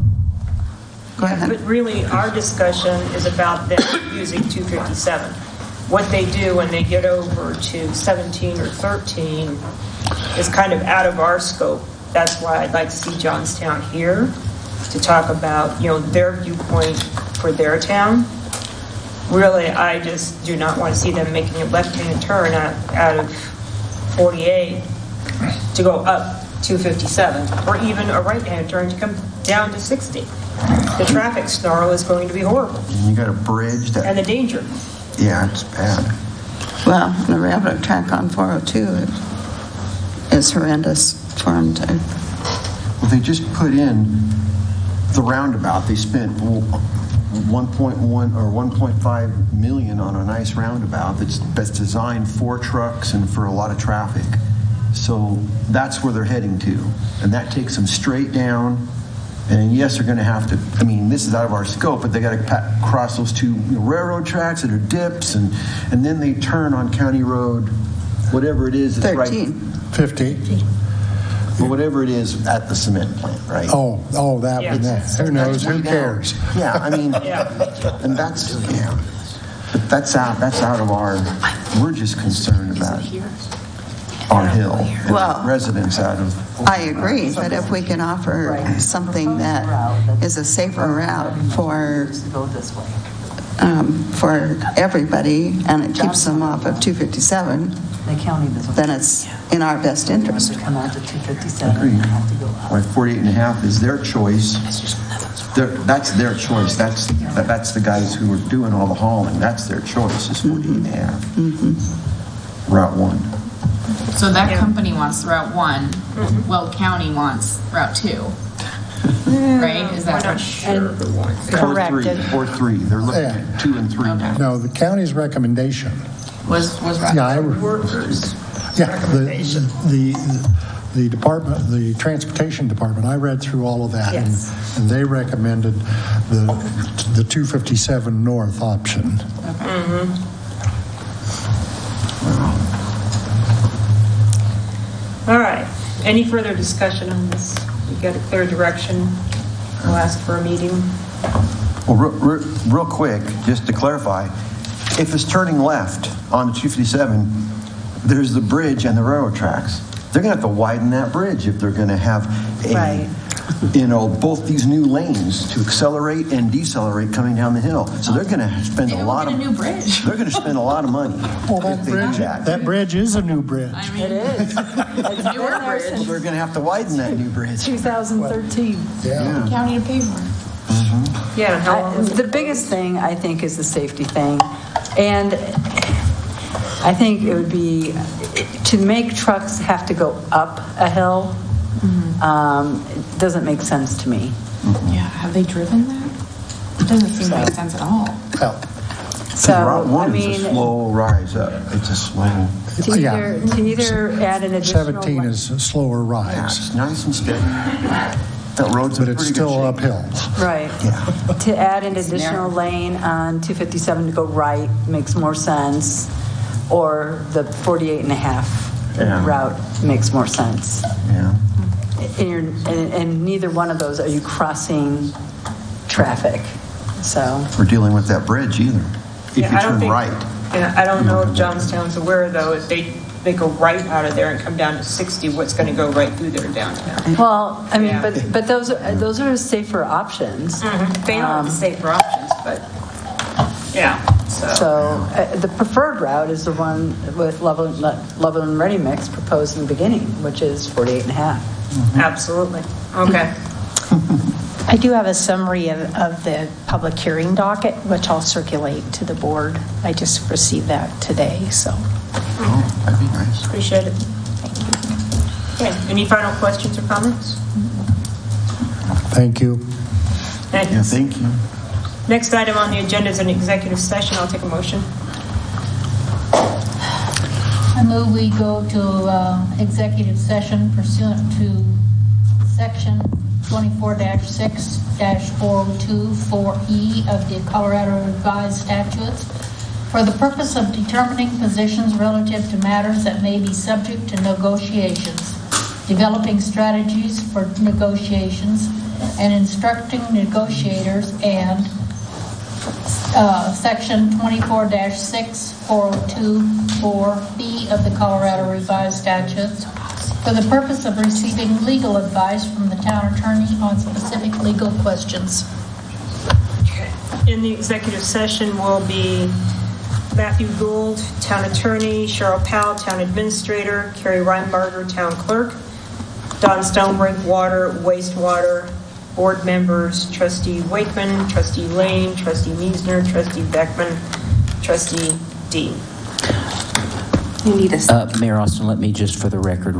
ahead. But really, our discussion is about them using 257. What they do when they get over to 17 or 13 is kind of out of our scope. That's why I'd like to see Johnstown here to talk about, their viewpoint for their town. Really, I just do not want to see them making a left-hand turn out of 48 to go up 257, or even a right-hand turn to come down to 60. The traffic snarl is going to be horrible. And you got a bridge that... And the danger. Yeah, it's bad. Well, the railroad track on 402 is horrendous for them to... Well, they just put in the roundabout. They spent 1.1 or 1.5 million on a nice roundabout that's designed for trucks and for a lot of traffic. So that's where they're heading to. And that takes them straight down. And yes, they're going to have to, I mean, this is out of our scope, but they got to cross those two railroad tracks that are dips, and then they turn on County Road, whatever it is. It's 13. Right, 50. but whatever it is at the cement plant, right? Oh, that Yeah. one. Who knows? Who Way down. cares? Yeah, I mean, and that's, yeah. But that's out of our, we're just concerned about our hill and Well, residents out of. I agree, but if we can offer something that is a safer route for everybody, and it keeps them off of 257, then it's in our best interest. Agreed. Why 48.5 is their choice. That's their choice. That's the guys who are doing all the hauling. That's their choice, is 48.5. Route 1. So that company wants Route 1, Weld County wants Route 2. Right? Is that what? Correct. Or 3. They're looking at 2 and 3 now. No, the county's recommendation. Was Route Yeah, 2. the department, the transportation department, I read through all of that, and they recommended the 257 north option. All right. Any further discussion on this? We got a clear direction. We'll ask for a meeting. Well, real quick, just to clarify, if it's turning left on the 257, there's the bridge and the railroad tracks. They're going to have to widen that bridge if they're going to have both these new lanes to accelerate and decelerate coming down the hill. So they're going to spend a lot of new bridge. They're going to spend a lot of money if they do that. That bridge is a new bridge. It is. It's a newer bridge. Well, they're going to have to widen that new bridge. 2013. Yeah. County to pay for it. Yeah. How long was The biggest thing, I think, is the safety thing. And I think it would be, to make trucks have to go up a hill, it doesn't make sense to me. Yeah, have they driven that? It doesn't seem to make sense at all. So, Route 1 I mean, is a slow rise up. It's a slow. to either add an additional... 17 is a slower Yeah, rise, it's nice and steady. That road's in but it's pretty still good shape. uphill. Right. Yeah. To add an additional lane on 257 to go right makes more sense, or the 48.5 route makes more sense. Yeah. And neither one of those are you crossing traffic, so. We're dealing with that bridge either. If you turn right. Yeah, I don't know if Johnstown's aware, though, if they go right out of there and come down to 60, what's going to go right through their downtown? Well, I mean, Yeah. but those are safer options. They are the safer options, but, yeah. So the preferred route is the one with Loveland Ready Mix proposed in the beginning, which is 48.5. Absolutely. Okay. I do have a summary of the public hearing docket, which I'll circulate to the board. I just received that today, so. Oh, that'd be nice. Appreciate it. Okay. Any final questions or comments? Thank you. Thanks. Yeah, thank you. Next item on the agenda is an executive session. I'll take a motion. I move we go to executive session pursuant to Section 24-6-402-4E of the Colorado Revised Statutes for the purpose of determining positions relative to matters that may be subject to negotiations, developing strategies for negotiations, and instructing negotiators, and Section 24-6-402-4B of the Colorado Revised Statutes for the purpose of receiving legal advice from the town attorney on specific legal questions. In the executive session will be Matthew Gould, town attorney, Cheryl Powell, town administrator, Carrie Reinbarger, town clerk, Don Stonebrink, water, wastewater, board members, trustee Wakeman, trustee Lane, trustee Meisner, trustee Beckman, trustee Dean. You need a Mayor Austin, let me just for the record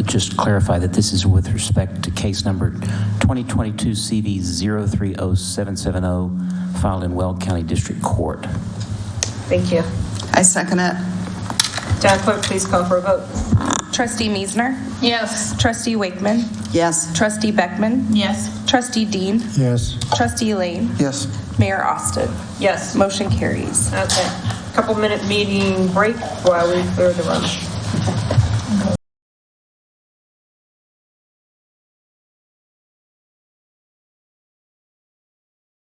just clarify that this is with respect to case number 2022 CV 030770 filed in Weld County District Court. Thank you. I second it. Town clerk, please call for a vote. Trustee Miesner? Yes. Trustee Wakeman? Yes. Trustee Beckman? Yes. Trustee Dean? Yes. Trustee Lane? Yes. Mayor Austin? Yes. Motion carries. Okay. Couple-minute meeting break while we clear the room.